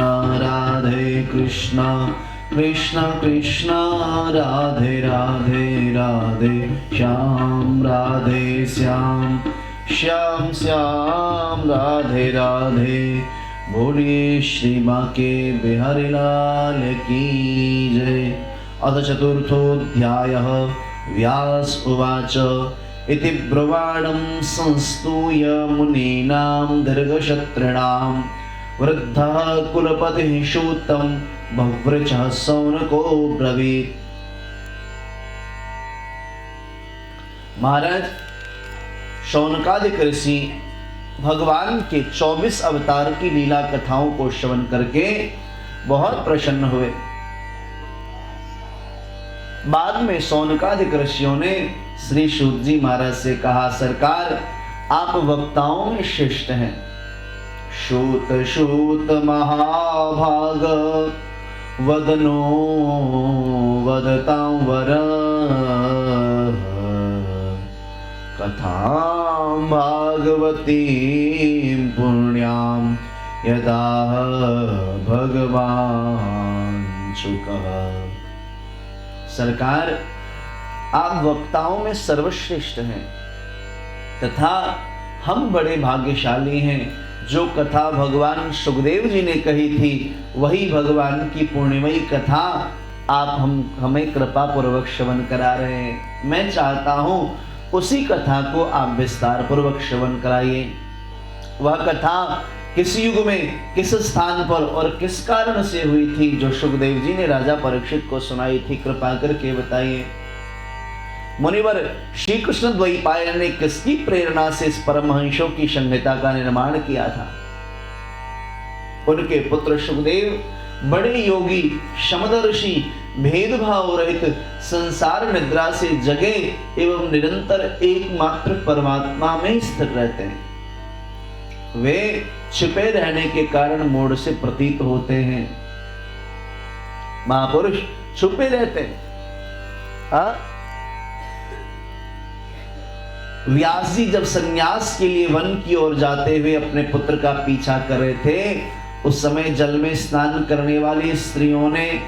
कृष्ण कृष्ण राधे राधे, राधे श्याम श्याम राधे राधे। बोलिए श्री बांके बिहारी लाल की जय। अथ चतुर्थोऽध्यायः। व्यास उवाच इति ब्रुवाणं संस्तूय मुनीनां दीर्घशत्रूणां वृद्धः कुलपतिः सूतं बह्वृचः शौनको ब्रवीत्। महाराज शौनकादिक ऋषि भगवान के 24 अवतार की लीला कथाओं को श्रवण करके बहुत प्रसन्न हुए। बाद में शौनकादिक ऋषियों ने श्री सूत जी महाराज से कहा, सरकार आप वक्ताओं में श्रेष्ठ हैं। सूत महाभाग वदनो वदतां वर, कथां भागवतीं पुण्यां यदा भगवान शुकः। सरकार आप वक्ताओं में सर्वश्रेष्ठ हैं तथा हम बड़े भाग्यशाली हैं। जो कथा भगवान सुखदेव जी ने कही थी वही भगवान की पूर्णिमयी कथा आप हमें कृपा पूर्वक श्रवण करा रहे हैं। मैं चाहता हूं उसी कथा को आप विस्तार पूर्वक श्रवण कराइए। वह कथा किस युग में, किस स्थान पर और किस कारण से हुई थी जो सुखदेव जी ने राजा परीक्षित को सुनाई थी, कृपा करके बताइए। मुनिवर श्री कृष्ण द्वैपायन ने किसकी प्रेरणा से इस परमहंसों की संहिता का निर्माण किया था? उनके पुत्र सुखदेव बड़े योगी, समदर्शी, भेदभाव रहित, संसार निद्रा से जगे एवं निरंतर एकमात्र परमात्मा में स्थिर रहते हैं। वे छिपे रहने के कारण मूढ़ से प्रतीत होते हैं। महापुरुष छुपे रहते हैं। व्यास जी जब संन्यास के लिए वन की ओर जाते हुए अपने पुत्र का पीछा कर रहे थे, उस समय जल में स्नान करने वाली स्त्रियों ने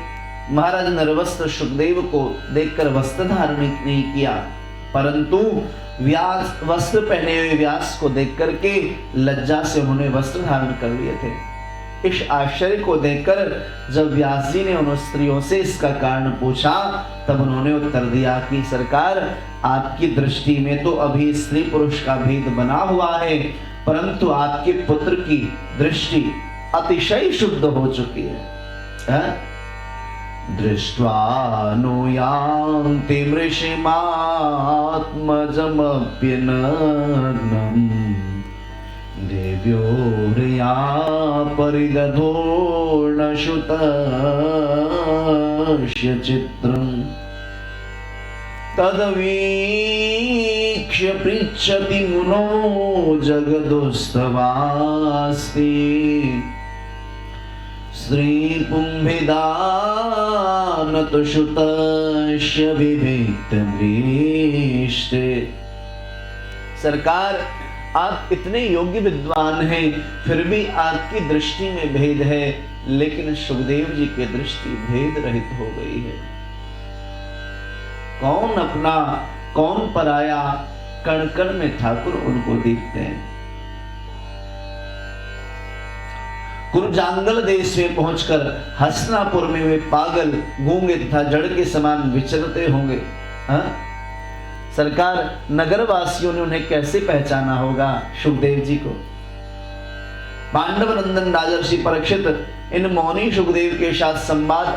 महाराज निर्वस्त्र सुखदेव को देखकर वस्त्र धारण नहीं किया, परंतु व्यास वस्त्र पहने हुए व्यास को देख करके लज्जा से उन्होंने वस्त्र धारण कर लिए थे। इस आश्चर्य को देखकर जब व्यास जी ने उन स्त्रियों से इसका कारण पूछा, तब उन्होंने उत्तर दिया कि सरकार आपकी दृष्टि में तो अभी स्त्री पुरुष का भेद बना हुआ है, परंतु आपके पुत्र की दृष्टि अतिशय शुद्ध हो चुकी है। दृष्ट्वा नुयान्ति मृषिमात्मजमप्यनग्नं देव्योर्या परिदधोर्णशुतस्य चित्रम् तदवीक्ष्य पृच्छति मुनो जगदोस्तवास्ति श्रीपुंभिदानतुषुतस्य विविक्तदृष्टे। सरकार आप इतने योग्य विद्वान हैं, फिर भी आपकी दृष्टि में भेद है, लेकिन सुखदेव जी की दृष्टि भेद रहित हो गई है। कौन अपना कौन पराया, कण कण में ठाकुर उनको देखते हैं। गुरु जांगल देश में पहुंचकर हसनापुर में वे पागल, गूंगे तथा जड़ के समान विचरते होंगे। सरकार, नगर वासियों ने उन्हें कैसे पहचाना होगा? सुखदेव जी को। पांडव नंदन राजर्षि परीक्षित इन मौनी सुखदेव के साथ संवाद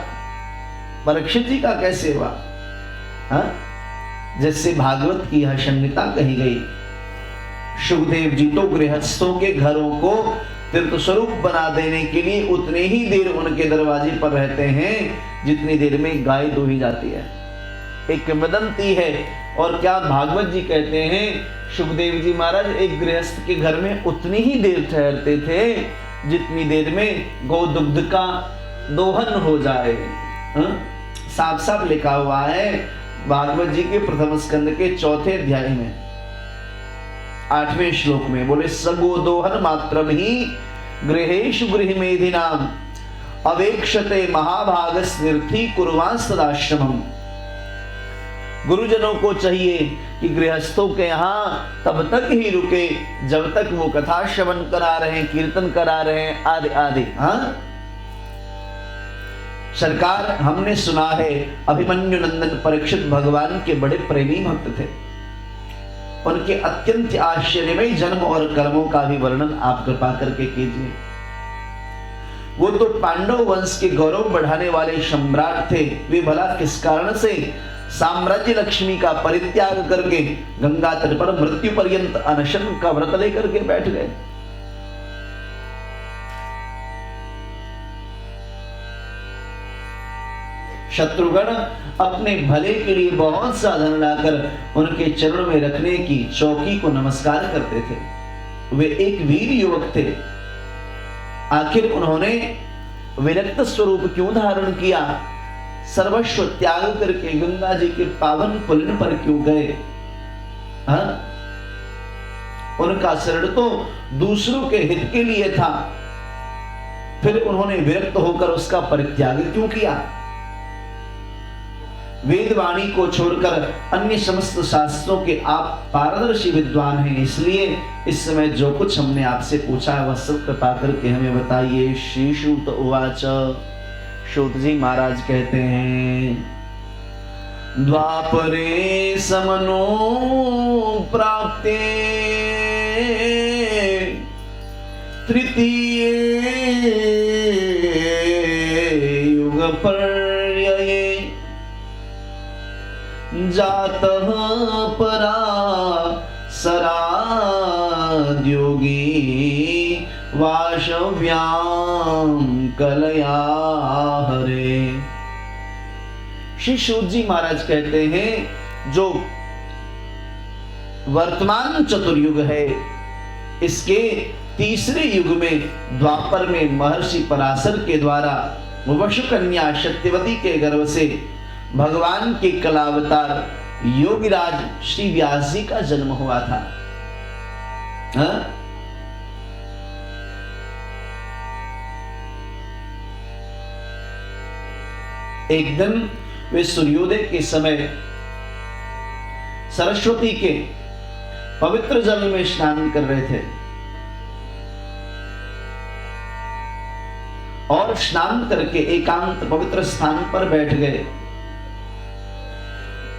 परीक्षित जी का कैसे हुआ? जिससे भागवत की यह संहिता कही गई। सुखदेव जी तो गृहस्थों के घरों को तीर्थ स्वरूप बना देने के लिए उतने ही देर उनके दरवाजे पर रहते हैं जितनी देर में गाय दूही जाती है। एक किंवदंती है। और क्या भागवत जी कहते हैं, सुखदेव जी महाराज एक गृहस्थ के घर में उतनी ही देर ठहरते थे जितनी देर में गौ दुग्ध का दोहन हो जाए। साफ साफ लिखा हुआ है भागवत जी के प्रथम स्कंद के 4 अध्याय में 8वें श्लोक में। बोले सगो दोहन मात्रम ही गृहेषु गृहमेधिनाम अवेक्षते महाभागस निर्थी कुर्वांस तदाश्रमम्। गुरुजनों को चाहिए कि गृहस्थों के यहां तब तक ही रुके जब तक वो कथा श्रवण करा रहे हैं, कीर्तन करा रहे हैं, आदि आदि। सरकार, हमने सुना है अभिमन्यु नंदन परीक्षित भगवान के बड़े प्रेमी भक्त थे। उनके अत्यंत आश्चर्यमय जन्म और कर्मों का भी वर्णन आप कृपा करके कीजिए। वो तो पांडव वंश के गौरव बढ़ाने वाले सम्राट थे। वे भला किस कारण से साम्राज्य लक्ष्मी का परित्याग करके गंगा तट पर मृत्यु पर्यंत अनशन का व्रत लेकर के बैठ गए? शत्रुगण अपने भले के लिए बहुत सा धन लाकर उनके चरणों में रखने की चौकी को नमस्कार करते थे। वे एक वीर युवक थे। आखिर उन्होंने विरक्त स्वरूप क्यों धारण किया? सर्वस्व त्याग करके गंगा जी के पावन पुलिन पर क्यों गए? उनका शरण तो दूसरों के हित के लिए था, फिर उन्होंने विरक्त होकर उसका परित्याग क्यों किया? वेदवाणी को छोड़कर अन्य समस्त शास्त्रों के आप पारदर्शी विद्वान हैं, इसलिए इस समय जो कुछ हमने आपसे पूछा है वह सब कृपा करके हमें बताइए। श्री सूत उवाच। सूत जी महाराज कहते हैं, द्वापरे समनो प्राप्ते तृतीये युग पर्यये जातः परा सराद्योगी वाशव्याम कलया हरे। श्री सूत जी महाराज कहते हैं, जो वर्तमान चतुर्युग है इसके तीसरे युग में द्वापर में महर्षि पराशर के द्वारा वशु कन्या सत्यवती के गर्भ से भगवान के कलावतार योगीराज श्री व्यास जी का जन्म हुआ था। एक दिन वे सूर्योदय के समय सरस्वती के पवित्र जल में स्नान कर रहे थे और स्नान करके एकांत पवित्र स्थान पर बैठ गए।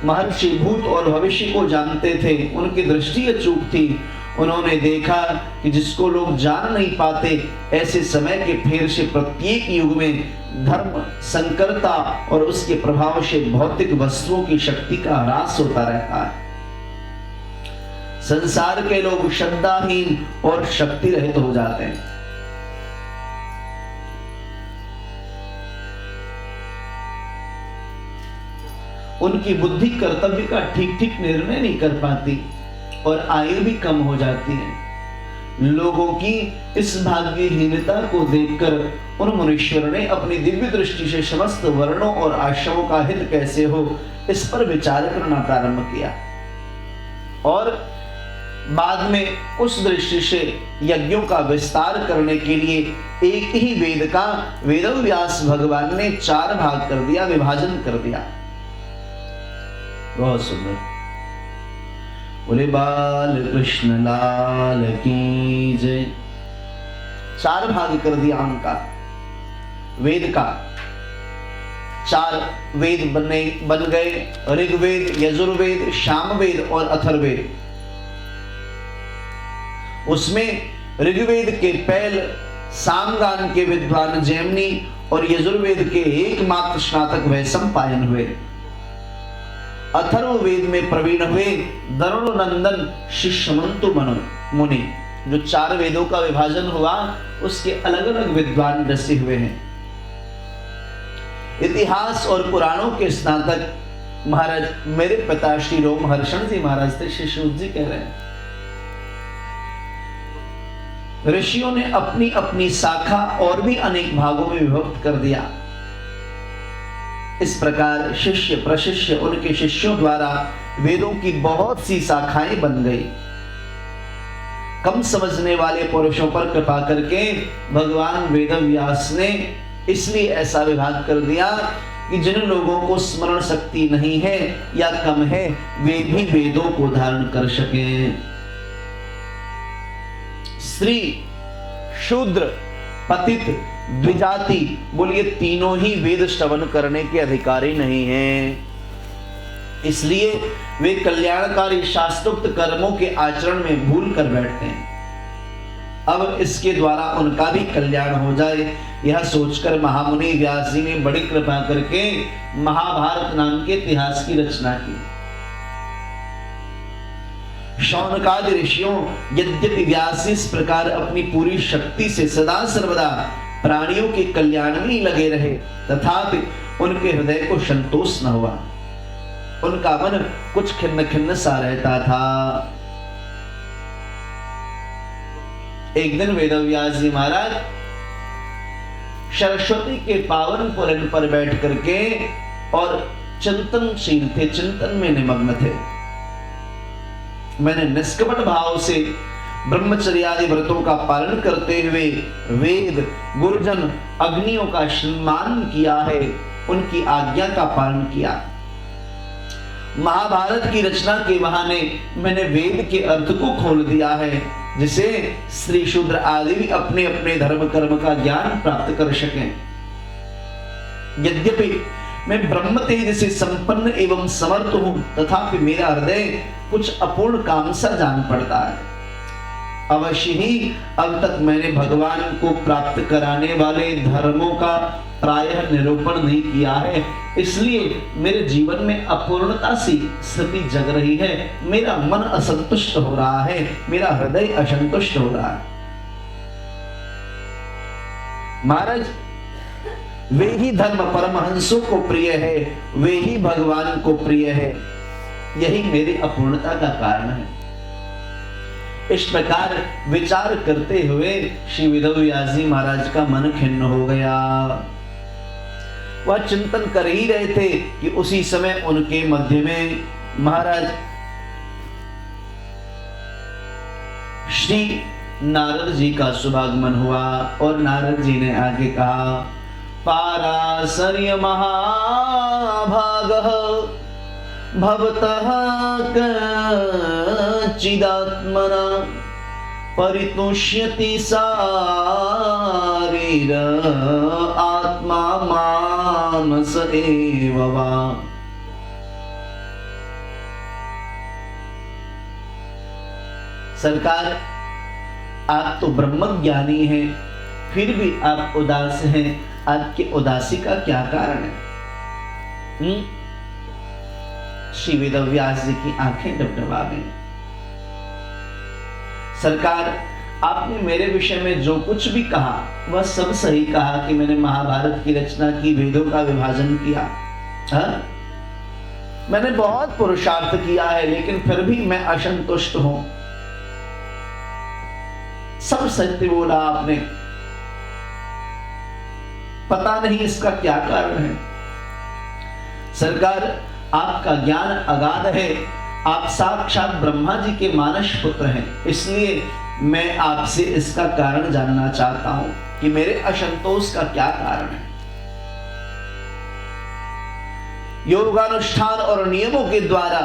महर्षि भूत और भविष्य को जानते थे, उनकी दृष्टि अचूक थी। उन्होंने देखा कि जिसको लोग जान नहीं पाते, ऐसे समय के फेर से प्रत्येक युग में धर्म संकरता और उसके प्रभाव से भौतिक वस्तुओं की शक्ति का ह्रास होता रहता है। संसार के लोग श्रद्धाहीन और शक्ति रहित हो जाते हैं। उनकी बुद्धि कर्तव्य का ठीक ठीक निर्णय नहीं कर पाती और आयु भी कम हो जाती है। लोगों की इस भाग्यहीनता को देखकर उन मुनीश्वर ने अपनी दिव्य दृष्टि से समस्त वर्णों और आश्रमों का हित कैसे हो, इस पर विचार करना प्रारंभ किया और बाद में उस दृष्टि से यज्ञों का विस्तार करने के लिए एक ही वेद का वेदव्यास भगवान ने 4 भाग कर दिया, विभाजन कर दिया। बहुत सुंदर। बोले बाल कृष्ण लाल की जय। 4 भाग कर दिया उनका वेद का। 4 वेद बन गए, ऋग्वेद, यजुर्वेद, सामवेद और अथर्ववेद। उसमें ऋग्वेद के पहल सामगान के विद्वान जैमिनी और यजुर्वेद के एकमात्र स्नातक वैशंपायन हुए। अथर्ववेद में प्रवीण हुए दरुणनंदन शिष्यमंतु मुनि। जो 4 वेदों का विभाजन हुआ उसके अलग अलग विद्वान रचे हुए हैं। इतिहास और पुराणों के स्नातक महाराज मेरे पिता श्री रोमहर्षण जी महाराज थे। श्री सूत जी कह रहे हैं ऋषियों ने अपनी अपनी शाखा और भी अनेक भागों में विभक्त कर दिया। इस प्रकार शिष्य प्रशिष्य उनके शिष्यों द्वारा वेदों की बहुत सी शाखाएं बन गई। कम समझने वाले पुरुषों पर कृपा करके भगवान वेदव्यास ने इसलिए ऐसा विभाग कर दिया कि जिन लोगों को स्मरण शक्ति नहीं है या कम है वे भी वेदों को धारण कर सकें। स्त्री, शूद्र, पतित, द्विजाति बोलिए तीनों ही वेद श्रवण करने के अधिकारी नहीं हैं। इसलिए वे कल्याणकारी शास्त्रोक्त कर्मों के आचरण में भूल कर बैठते हैं। अब इसके द्वारा उनका भी कल्याण हो जाए यह सोचकर महामुनि व्यास जी ने बड़ी कृपा करके महाभारत नाम के इतिहास की रचना की। शौनकादि ऋषियों यद्यपि व्यास इस प्रकार अपनी पूरी शक्ति से सदा सर्वदा प्राणियों के कल्याण में ही लगे रहे, तथापि उनके हृदय को संतोष न हुआ। उनका मन कुछ खिन्न खिन्न सा रहता था। एक दिन वेदव्यास जी महाराज सरस्वती के पावन पुलन पर बैठ करके और चिंतनशील थे, चिंतन में निमग्न थे। मैंने निष्कपट भाव से ब्रह्मचर्य आदि व्रतों का पालन करते हुए वेद, गुरुजन, अग्नियों का सम्मान किया है, उनकी आज्ञा का पालन किया। महाभारत की रचना के बहाने मैंने वेद के अर्थ को खोल दिया है, जिसे स्त्री शूद्र आदि भी अपने अपने धर्म कर्म का ज्ञान प्राप्त कर सकें। यद्यपि मैं ब्रह्म तेज से संपन्न एवं समर्थ हूं, तथापि मेरा हृदय कुछ अपूर्ण काम सा जान पड़ता है। अवश्य ही अब तक मैंने भगवान को प्राप्त कराने वाले धर्मों का प्रायः निरूपण नहीं किया है, इसलिए मेरे जीवन में अपूर्णता सी स्थिति जग रही है। मेरा मन असंतुष्ट हो रहा है, मेरा हृदय असंतुष्ट हो रहा है। महाराज, वे ही धर्म परमहंसों को प्रिय है, वे ही भगवान को प्रिय है, यही मेरी अपूर्णता का कारण है। इस प्रकार विचार करते हुए श्री वेदव्यास जी महाराज का मन खिन्न हो गया। वह चिंतन कर ही रहे थे कि उसी समय उनके मध्य में महाराज श्री नारद जी का शुभागमन हुआ और नारद जी ने आगे कहा, पाराशर्य महाभागः भवतः कचिदात्मना परितुष्यति शारीर आत्मा मानस एव वा। सरकार, आप तो ब्रह्मज्ञानी हैं, फिर भी आप उदास हैं। आपकी उदासी का क्या कारण है? श्री वेदव्यास जी की आंखें डबडबा गईं। सरकार, आपने मेरे विषय में जो कुछ भी कहा वह सब सही कहा कि मैंने महाभारत की रचना की, वेदों का विभाजन किया। मैंने बहुत पुरुषार्थ किया है, लेकिन फिर भी मैं असंतुष्ट हूं। सब सत्य बोला आपने, पता नहीं इसका क्या कारण है। सरकार, आपका ज्ञान अगाध है, आप साक्षात ब्रह्मा जी के मानस पुत्र हैं, इसलिए मैं आपसे इसका कारण जानना चाहता हूं कि मेरे असंतोष का क्या कारण है। योगानुष्ठान और नियमों के द्वारा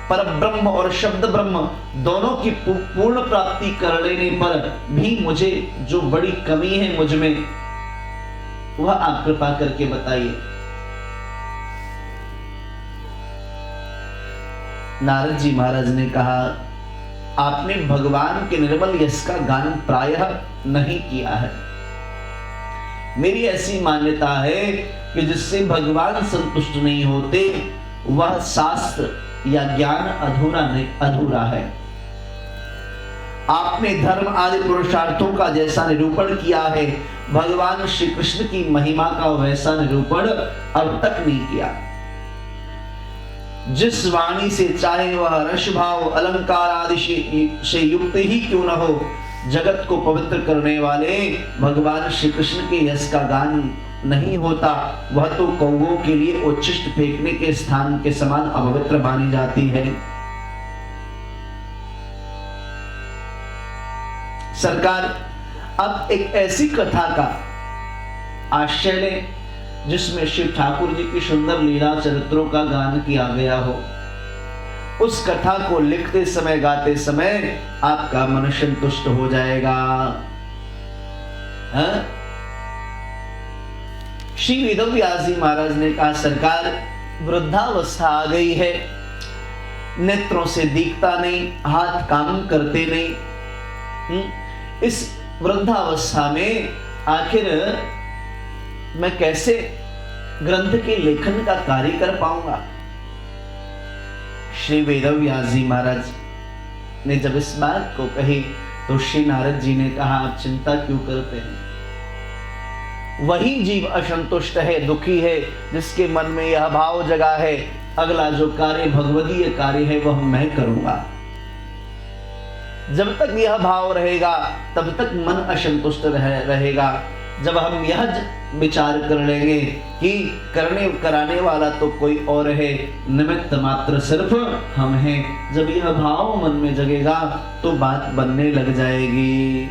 पर ब्रह्म और शब्द ब्रह्म दोनों की पूर्ण प्राप्ति कर लेने पर भी मुझे जो बड़ी कमी है मुझ में, वह आप कृपा करके बताइए। नारद जी महाराज ने कहा, आपने भगवान के निर्मल यश का गान प्रायः नहीं किया है। मेरी ऐसी मान्यता है कि जिससे भगवान संतुष्ट नहीं होते वह शास्त्र या ज्ञान अधूरा है। आपने धर्म आदि पुरुषार्थों का जैसा निरूपण किया है, भगवान श्री कृष्ण की महिमा का वैसा निरूपण अब तक नहीं किया। जिस वाणी से चाहे वह रस भाव अलंकार आदि से युक्त ही क्यों न हो, जगत को पवित्र करने वाले भगवान श्री कृष्ण के यश का गान नहीं होता, वह तो कौवों के लिए उच्छिष्ट फेंकने के स्थान के समान अपवित्र मानी जाती है। सरकार, अब एक ऐसी कथा का आश्रय लें जिसमें शिव ठाकुर जी की सुंदर लीला चरित्रों का गान किया गया हो। उस कथा को लिखते समय गाते समय आपका मन संतुष्ट हो जाएगा। श्री वेदव्यास जी महाराज ने कहा, सरकार वृद्धावस्था आ गई है, नेत्रों से दिखता नहीं, हाथ काम करते नहीं। इस वृद्धावस्था में आखिर मैं कैसे ग्रंथ के लेखन का कार्य कर पाऊंगा। श्री वेदव्यास जी महाराज ने जब इस बात को कही तो श्री नारद जी ने कहा, आप चिंता क्यों करते हैं? वही जीव असंतुष्ट है, दुखी है, जिसके मन में यह भाव जगा है, अगला जो कार्य भगवदीय कार्य है वह मैं करूंगा। जब तक यह भाव रहेगा तब तक मन असंतुष्ट रहेगा। जब हम यह विचार कर लेंगे कि करने कराने वाला तो कोई और है, निमित्त मात्र सिर्फ हम हैं, जब यह भाव मन में जगेगा तो बात बनने लग जाएगी।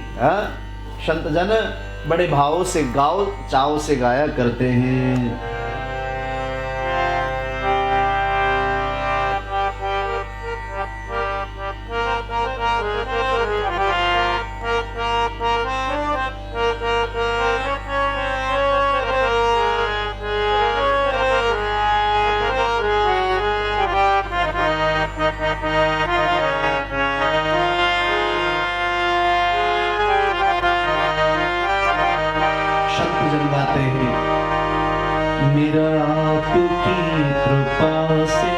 संत जन बड़े भाव से गाओ, चाव से गाया करते हैं। मेरा आपकी कृपा से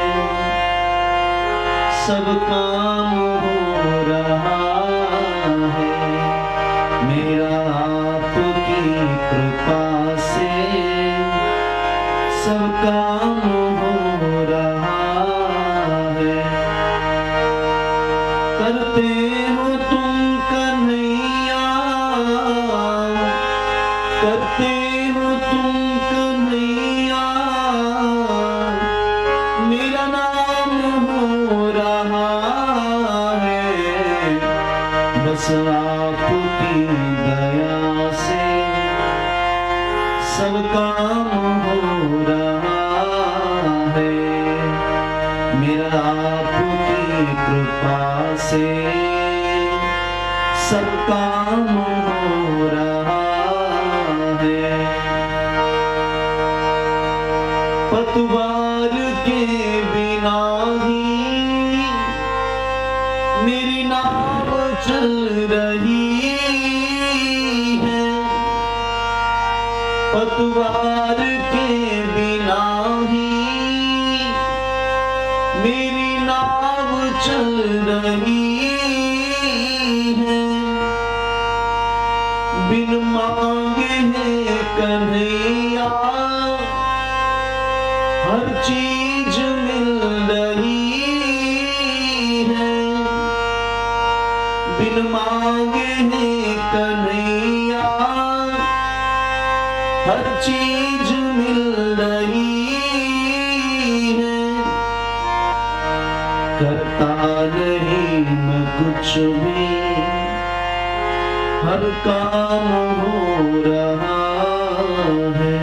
सब काम हो रहा है। मेरा आपकी कृपा से सब काम हो रहा है। करते हो तुम कन्हैया, करते हो तुम कन्हैया, मेरा नाम हो रहा है। बस आपकी दया से सब काम हो रहा है। मेरा आपकी कृपा से सब काम हो रहा है। पतवार के बिना ही मेरी नाव चल रही है। पतवार के बिना ही मेरी नाव चल रही है। बिन मांगे है कन्हैया हर चीज मिल रही है। बिन मांगे है कन्हैया हर चीज मिल रही है। करता नहीं मैं कुछ भी, हर काम हो रहा है।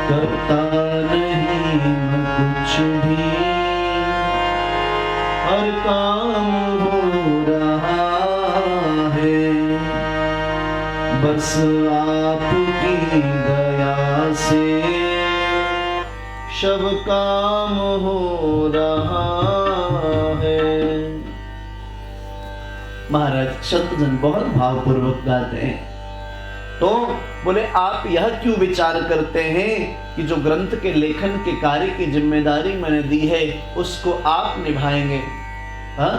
करता नहीं मैं कुछ भी, हर काम हो रहा है, बस आपकी दया से सब काम हो रहा है। महाराज संतजन बहुत भावपूर्वक गाते हैं। तो बोले आप यह क्यों विचार करते हैं कि जो ग्रंथ के लेखन के कार्य की जिम्मेदारी मैंने दी है उसको आप निभाएंगे? हाँ,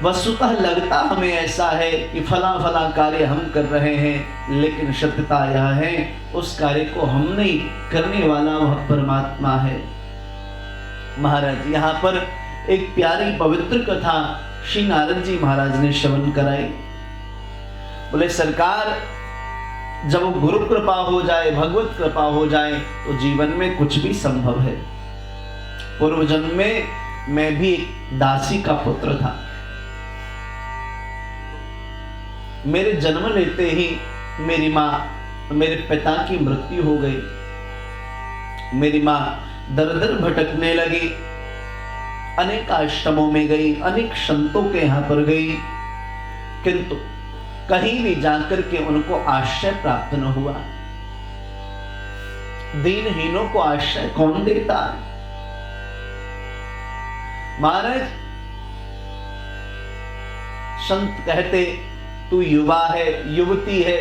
वस्तुतः लगता हमें ऐसा है कि फला फला कार्य हम कर रहे हैं, लेकिन सत्यता यह है उस कार्य को हम नहीं, करने वाला वह परमात्मा है। महाराज यहाँ पर एक प्यारी पवित्र कथा श्री नारद जी महाराज ने श्रवण कराई। बोले सरकार, जब गुरु कृपा हो जाए, भगवत कृपा हो जाए तो जीवन में कुछ भी संभव है। पूर्व जन्म में मैं भी एक दासी का पुत्र था। मेरे जन्म लेते ही मेरी माँ, मेरे पिता की मृत्यु हो गई। मेरी माँ दर दर भटकने लगी, अनेक आश्रमों में गई, अनेक संतों के यहाँ पर गई, किंतु कहीं भी जाकर के उनको आश्रय प्राप्त न हुआ। दीनहीनों को आश्रय कौन देता? महाराज संत कहते तू युवा है, युवती है,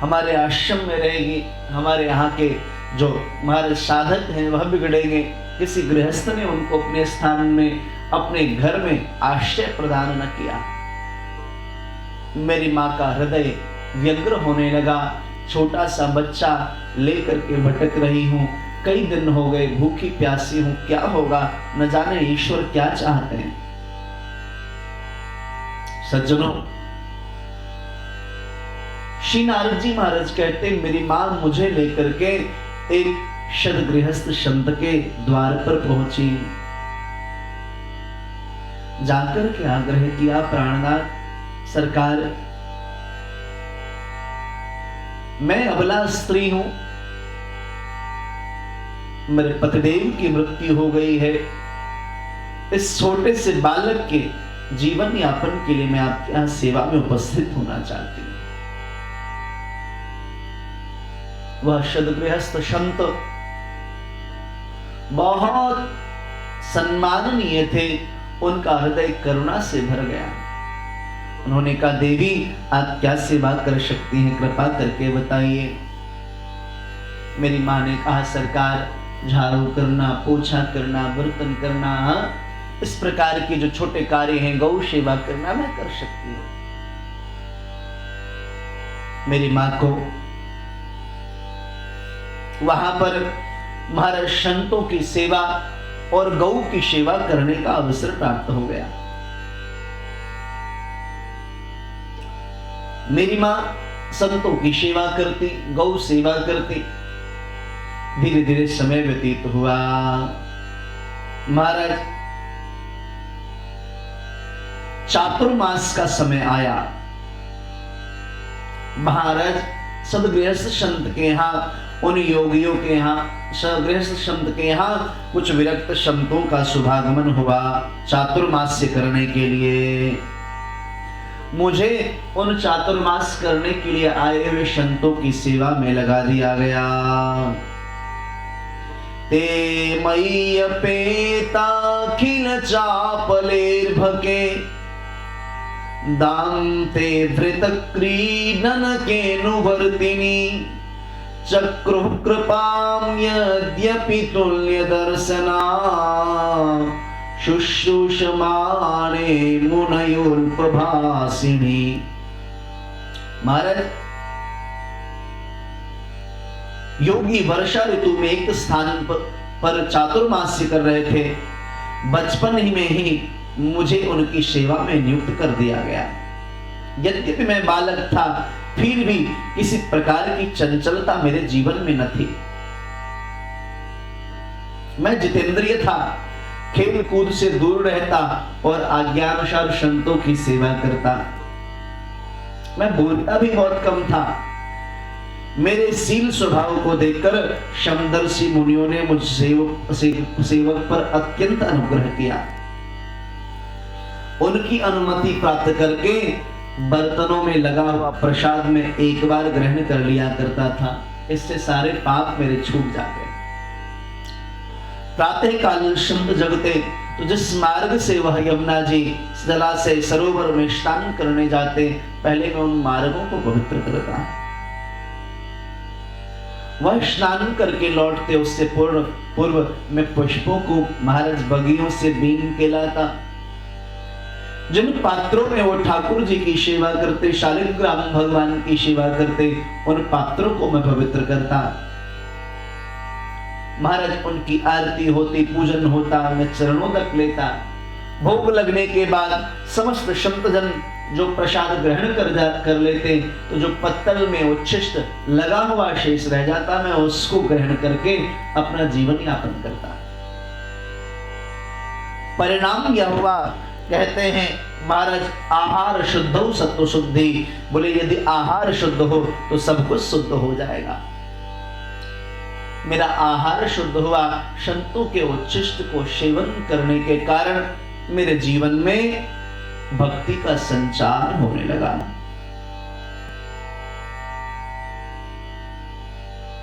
हमारे आश्रम में रहेगी, हमारे यहाँ के जो हमारे साधक हैं वह बिगड़ेंगे। किसी गृहस्थ ने उनको अपने स्थान में, अपने घर में आश्रय प्रदान न किया। मेरी माँ का हृदय व्यग्र होने लगा। छोटा सा बच्चा लेकर के भटक रही हूँ, कई दिन हो गए, भूखी प्यासी हूँ, क्या होगा न जाने ईश्वर क्या चाहते हैं। सज्जनों, श्री नारद जी महाराज कहते मेरी माँ मुझे लेकर के एक शतगृहस्थ संत के द्वार पर पहुंची। जाकर के आग्रह किया, प्राणनाथ सरकार, मैं अबला स्त्री हूं, मेरे पतिदेव की मृत्यु हो गई है। इस छोटे से बालक के जीवन यापन के लिए मैं आपके यहां सेवा में उपस्थित होना चाहती हूं। वह शतगृहस्थ संत बहुत सम्माननीय थे, उनका हृदय करुणा से भर गया। उन्होंने कहा, देवी आप क्या सेवा कर सकती हैं, कृपा करके बताइए। मेरी माँ ने कहा, सरकार झाड़ू करना, पोछा करना, बर्तन करना, इस प्रकार के जो छोटे कार्य हैं, गौ सेवा करना मैं कर सकती हूँ। मेरी माँ को वहां पर महाराज संतों की सेवा और गौ की सेवा करने का अवसर प्राप्त हो गया। मेरी मां संतों की सेवा करती, गौ सेवा करती। धीरे धीरे समय व्यतीत हुआ। महाराज चातुर्मास का समय आया। महाराज सदगृहस्थ संत के यहाँ, उन योगियों के यहाँ, सदगृहस्थ संत के यहाँ कुछ विरक्त संतों का शुभागमन हुआ चातुर्मास्य करने के लिए। मुझे उन चातुर्मास करने के लिए आए हुए संतों की सेवा में लगा दिया गया। ते मय्य पेता खिल चापलेर्भके दान्ते धृत क्रीडन केनुवर्तिनी चक्रुः कृपां यद्यपि तुल्य दर्शना शुश्रूषमाणे मुनयोल्पभासिनी। महाराज योगी वर्षा ऋतु में एक स्थान पर चातुर्मास्य कर रहे थे। बचपन ही में ही मुझे उनकी सेवा में नियुक्त कर दिया गया। यद्यपि मैं बालक था, फिर भी किसी प्रकार की चंचलता मेरे जीवन में न थी। मैं जितेंद्रिय था, खेल कूद से दूर रहता और आज्ञानुसार संतों की सेवा करता। मैं बोलता भी बहुत कम था, मेरे शील स्वभाव को देखकर समदर्शी मुनियों ने मुझ सेवक पर अत्यंत अनुग्रह किया। उनकी अनुमति प्राप्त करके बर्तनों में लगा हुआ प्रसाद में एक बार ग्रहण कर लिया करता था। इससे सारे पाप मेरे छूट जाते। प्रातः काल संत जगते तो जिस मार्ग से वह यमुना जी जलाशय सरोवर में स्नान करने जाते, पहले मैं उन मार्गों को पवित्र करता। वह स्नान करके लौटते, उससे पूर्व मैं पुष्पों को महाराज बगियों से बीन के लाता। जिन पात्रों में वो ठाकुर जी की सेवा करते, शालिग्राम भगवान की सेवा करते, उन पात्रों को मैं पवित्र करता। महाराज उनकी आरती होती, पूजन होता, मैं चरणों तक लेता। भोग लगने के बाद समस्त संतजन जो प्रसाद ग्रहण कर लेते, तो जो पत्तल में उच्छिष्ट लगा हुआ शेष रह जाता, मैं उसको ग्रहण करके अपना जीवन यापन करता। परिणाम यह हुआ, कहते हैं महाराज, आहार शुद्ध हो सत्व शुद्धि। बोले यदि आहार शुद्ध हो तो सब कुछ शुद्ध हो जाएगा। मेरा आहार शुद्ध हुआ, संतों के उच्छिष्ट को सेवन करने के कारण मेरे जीवन में भक्ति का संचार होने लगा।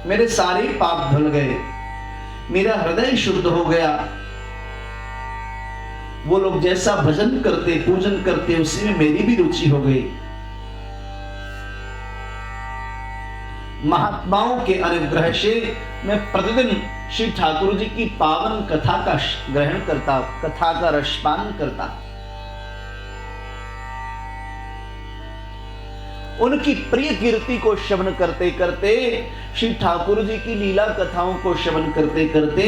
मेरे सारे पाप धुल गए, मेरा हृदय शुद्ध हो गया। वो लोग जैसा भजन करते, पूजन करते, उसी में मेरी भी रुचि हो गई। महात्माओं के अनुग्रह से मैं प्रतिदिन श्री ठाकुर जी की पावन कथा का ग्रहण करता, कथा का रसपान करता। उनकी प्रिय कीर्ति को श्रवण करते करते, श्री ठाकुर जी की लीला कथाओं को श्रवण करते करते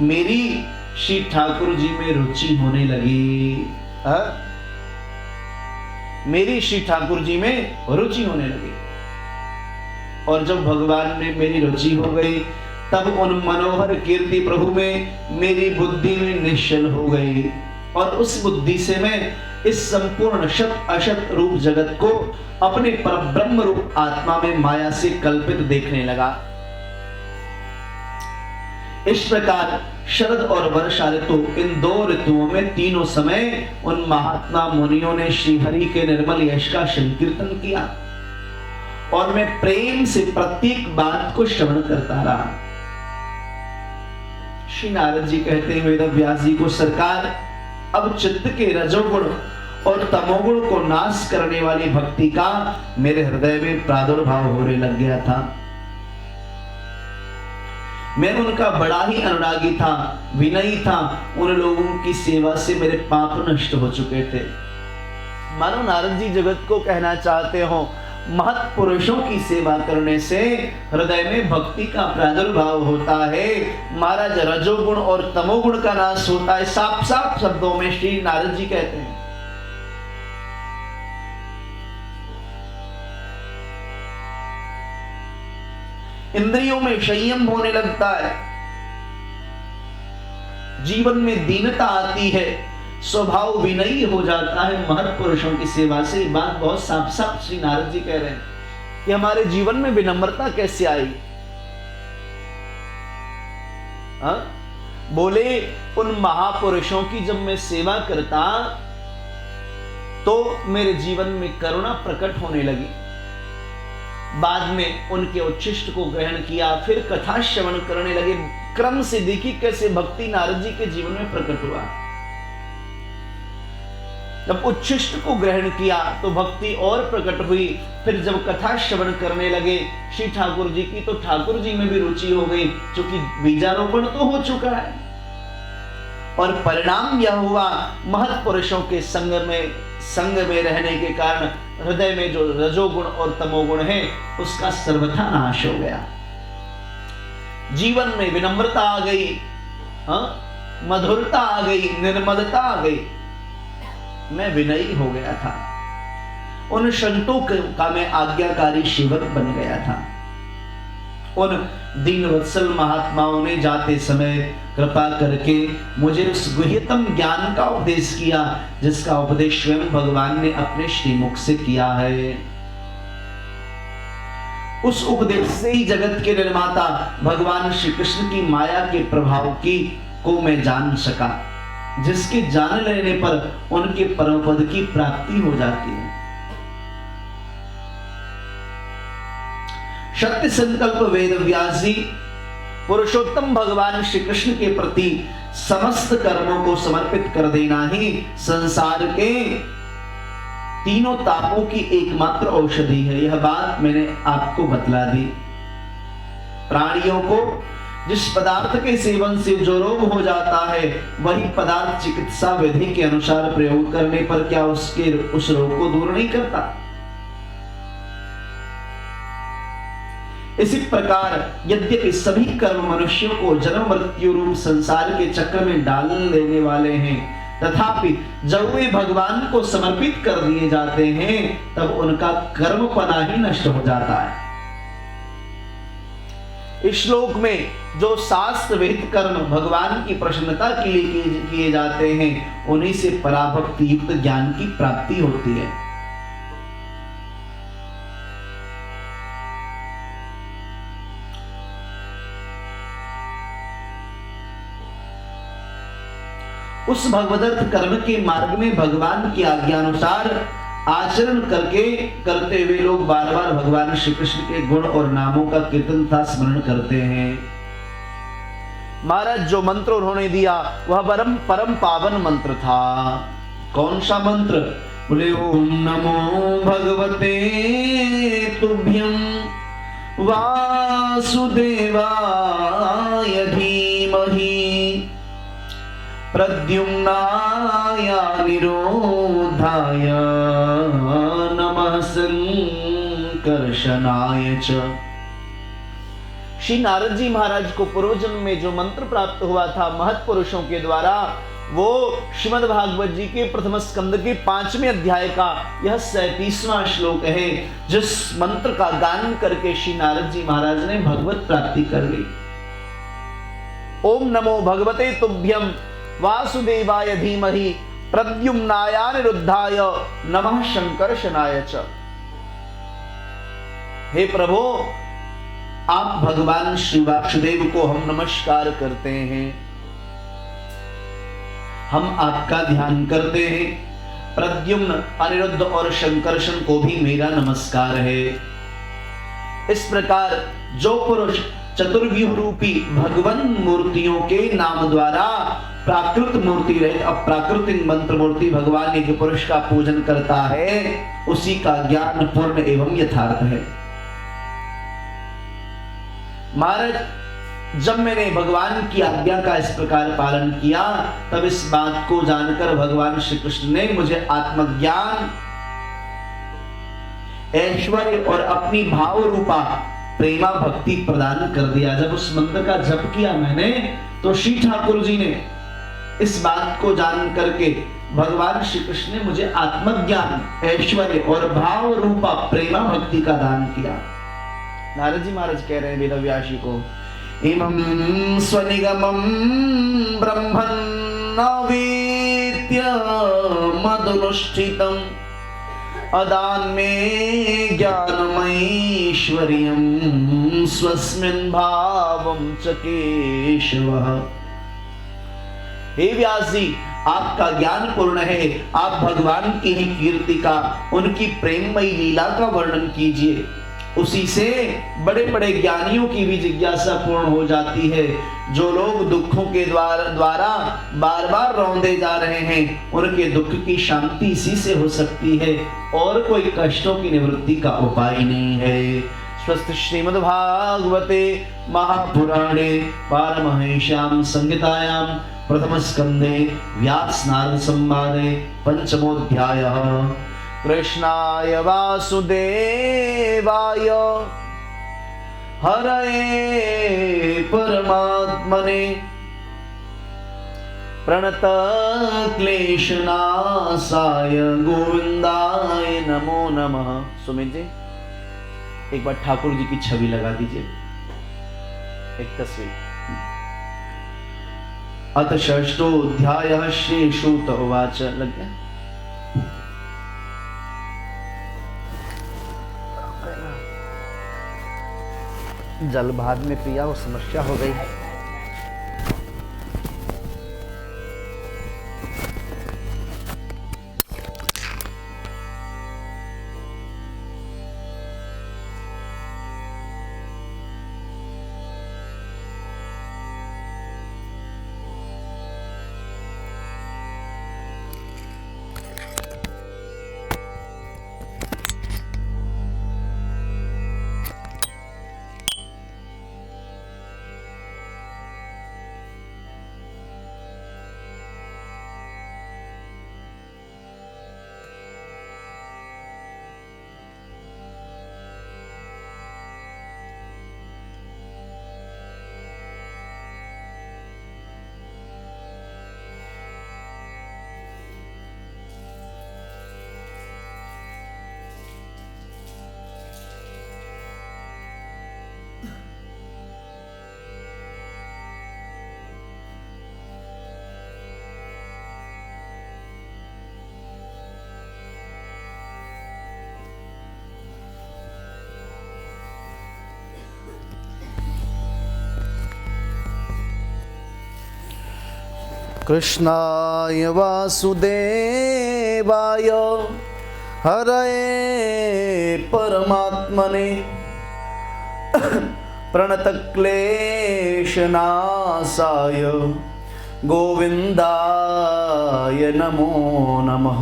मेरी श्री ठाकुर जी में रुचि होने लगी। मेरी श्री ठाकुर जी में रुचि होने लगी। और जब भगवान में मेरी रुचि हो गई, तब उन मनोहर कीर्ति प्रभु में मेरी बुद्धि में निश्चल हो गई। और उस बुद्धि से मैं इस संपूर्ण शत अशत रूप जगत को अपने परब्रह्म रूप आत्मा में माया से कल्पित देखने लगा। इस प्रकार शरद और वर्षा ऋतु, इन दो ऋतुओं में तीनों समय उन महात्मा मुनियों ने श्री हरि के निर्मल यश का संकीर्तन किया। और मैं प्रेम से प्रत्येक बात को श्रवण करता रहा। श्री नारद जी कहते हैं वेद व्यास जी को, सरकार अब चित्त के रजोगुण और तमोगुण को नाश करने वाली भक्ति का मेरे हृदय में प्रादुर्भाव होने लग गया था। मैं उनका बड़ा ही अनुरागी था, विनयी था। उन लोगों की सेवा से मेरे पाप नष्ट हो चुके थे। मानो नारद जी जगत को कहना चाहते हो, महत् पुरुषों की सेवा करने से हृदय में भक्ति का प्रादुर्भाव होता है। महाराज रजोगुण और तमोगुण का नाश होता है। साफ साफ शब्दों में श्री नारद जी कहते हैं। इंद्रियों में संयम होने लगता है, जीवन में दीनता आती है, स्वभाव विनयी हो जाता है महत् पुरुषों की सेवा से। बात बहुत साफ साफ श्री नारद जी कह रहे हैं कि हमारे जीवन में विनम्रता कैसे आई। बोले उन महापुरुषों की जब मैं सेवा करता तो मेरे जीवन में करुणा प्रकट होने लगी। बाद में उनके उच्छिष्ट को ग्रहण किया, फिर कथा श्रवण करने लगे। क्रम से देखी कैसे भक्ति नारद जी के जीवन में प्रकट हुआ। जब उच्छिष्ट को ग्रहण किया तो भक्ति और प्रकट हुई। फिर जब कथा श्रवण करने लगे श्री ठाकुर जी की, तो ठाकुर जी में भी रुचि हो गई, क्योंकि बीजारोपण तो हो चुका है। और परिणाम यह हुआ, महत् पुरुषों के संग में रहने के कारण हृदय में जो रजोगुण और तमोगुण है उसका सर्वथा नाश हो गया। जीवन में विनम्रता आ गई, मधुरता आ गई, निर्मलता आ गई। मैं विनयी हो गया था। उन संतों का मैं आज्ञाकारी सेवक बन गया था। उन दीनवत्सल महात्माओं ने जाते समय कृपा करके मुझे उस गुह्यतम ज्ञान का उपदेश किया, जिसका उपदेश स्वयं भगवान ने अपने श्रीमुख से किया है। उस उपदेश से ही जगत के निर्माता भगवान श्री कृष्ण की माया के प्रभाव को मैं जान सका, जिसके जान लेने पर उनके परम पद की प्राप्ति हो जाती है। सत्य संकल्प वेद व्यास जी पुरुषोत्तम भगवान श्री कृष्ण के प्रति समस्त कर्मों को समर्पित कर देना ही संसार के तीनों तापों की एकमात्र औषधि है। यह बात मैंने आपको बतला दी। प्राणियों को जिस पदार्थ के सेवन से जो रोग हो जाता है, वही पदार्थ चिकित्सा विधि के अनुसार प्रयोग करने पर क्या उस रोग को दूर नहीं करता। इसी प्रकार यद्यपि सभी कर्म मनुष्यों को जन्म मृत्यु रूप संसार के चक्र में डाल देने वाले हैं, तथापि जब वे भगवान को समर्पित कर दिए जाते हैं तब उनका कर्मपना ही नष्ट हो जाता है। इस श्लोक में जो शास्त्र विहित कर्म भगवान की प्रसन्नता के लिए किए जाते हैं, उन्हीं से पराभक्ति युक्त ज्ञान की प्राप्ति होती है। उस भगवदर्थ कर्म के मार्ग में भगवान की आज्ञा अनुसार आचरण करते हुए लोग बार बार भगवान श्री कृष्ण के गुण और नामों का कीर्तन तथा स्मरण करते हैं। महाराज जो मंत्र उन्होंने दिया वह परम पावन मंत्र था। कौन सा मंत्र? बोले ओम नमो भगवते तुभ्यं वासुदेवाय धीमहि प्रद्युम्नाय निरोधाय नमः संकर्षणाय च। श्री नारद जी महाराज को पूर्व जन्म में जो मंत्र प्राप्त हुआ था महत् पुरुषों के द्वारा, वो श्रीमद् भागवत जी के प्रथम स्कंद के 5वें अध्याय का यह 37वां श्लोक है, जिस मंत्र का गान करके श्री नारद जी महाराज ने भगवत प्राप्ति कर ली। ओम नमो भगवते तुभ्यं वासुदेवाय धीमहि प्रद्युम्नाय निरुद्धाय नमः संकर्षणाय च। हे प्रभु, आप भगवान श्री वासुदेव को हम नमस्कार करते हैं, हम आपका ध्यान करते हैं। प्रद्युम्न, अनिरुद्ध और संकर्षण को भी मेरा नमस्कार है। इस प्रकार जो पुरुष चतुर्व्यूह रूपी भगवान मूर्तियों के नाम द्वारा प्राकृत मूर्ति रहित अप्राकृतिक मंत्र मूर्ति भगवान एक पुरुष का पूजन करता है, उसी का ज्ञान पूर्ण एवं यथार्थ है। महाराज, जब मैंने भगवान की आज्ञा का इस प्रकार पालन किया, तब इस बात को जानकर भगवान श्री कृष्ण ने मुझे आत्मज्ञान, ऐश्वर्य और अपनी भाव रूपा प्रेमा भक्ति प्रदान कर दिया। जब उस मंत्र का जप किया मैंने, तो श्री ठाकुर जी ने इस बात को जान करके भगवान श्री कृष्ण ने मुझे आत्मज्ञान, ऐश्वर्य और भाव रूपा प्रेमा भक्ति का दान किया। नारद जी महाराज कह रहे हैं वेदव्यास जी को, इमं स्वनिगमं ब्रह्मन् नवेत्य मदनुष्ठितम् अदान में ज्ञानमैश्वर्यं स्वस्मिन् भावं च केशवः। हे व्यास जी, आपका ज्ञान पूर्ण है, आप भगवान की ही कीर्ति का, उनकी प्रेममयी लीला का वर्णन कीजिए। उसी से बड़े बड़े ज्ञानियों की भी जिज्ञासा पूर्ण हो जाती है। जो लोग दुखों के द्वारा बार बार रौंदे जा रहे हैं, उनके दुख की शांति इसी से हो सकती है, और कोई कष्टों की निवृत्ति का उपाय नहीं है। स्वस्थ श्रीमद्भागवते महापुराणे पारमहंस्यां संहितायां प्रथम स्कंदे व्यास नारद संवादे पंचमोऽध्यायः। कृष्णाय वासुदेवाय हरये परमात्मने प्रणत क्लेशनाशाय गोविंदाय नमो नमः। सुमित जी, एक बार ठाकुर जी की छवि लगा दीजिए, एक तस्वीर। अथ षष्ठोऽध्यायः श्रीसूत उवाच। लग गया? जल भात में पिया, वो समस्या हो गई। कृष्णाय वासुदेवाय हरये परमात्मने प्रणतक्लेशनाशाय गोविंदाय नमो नमः।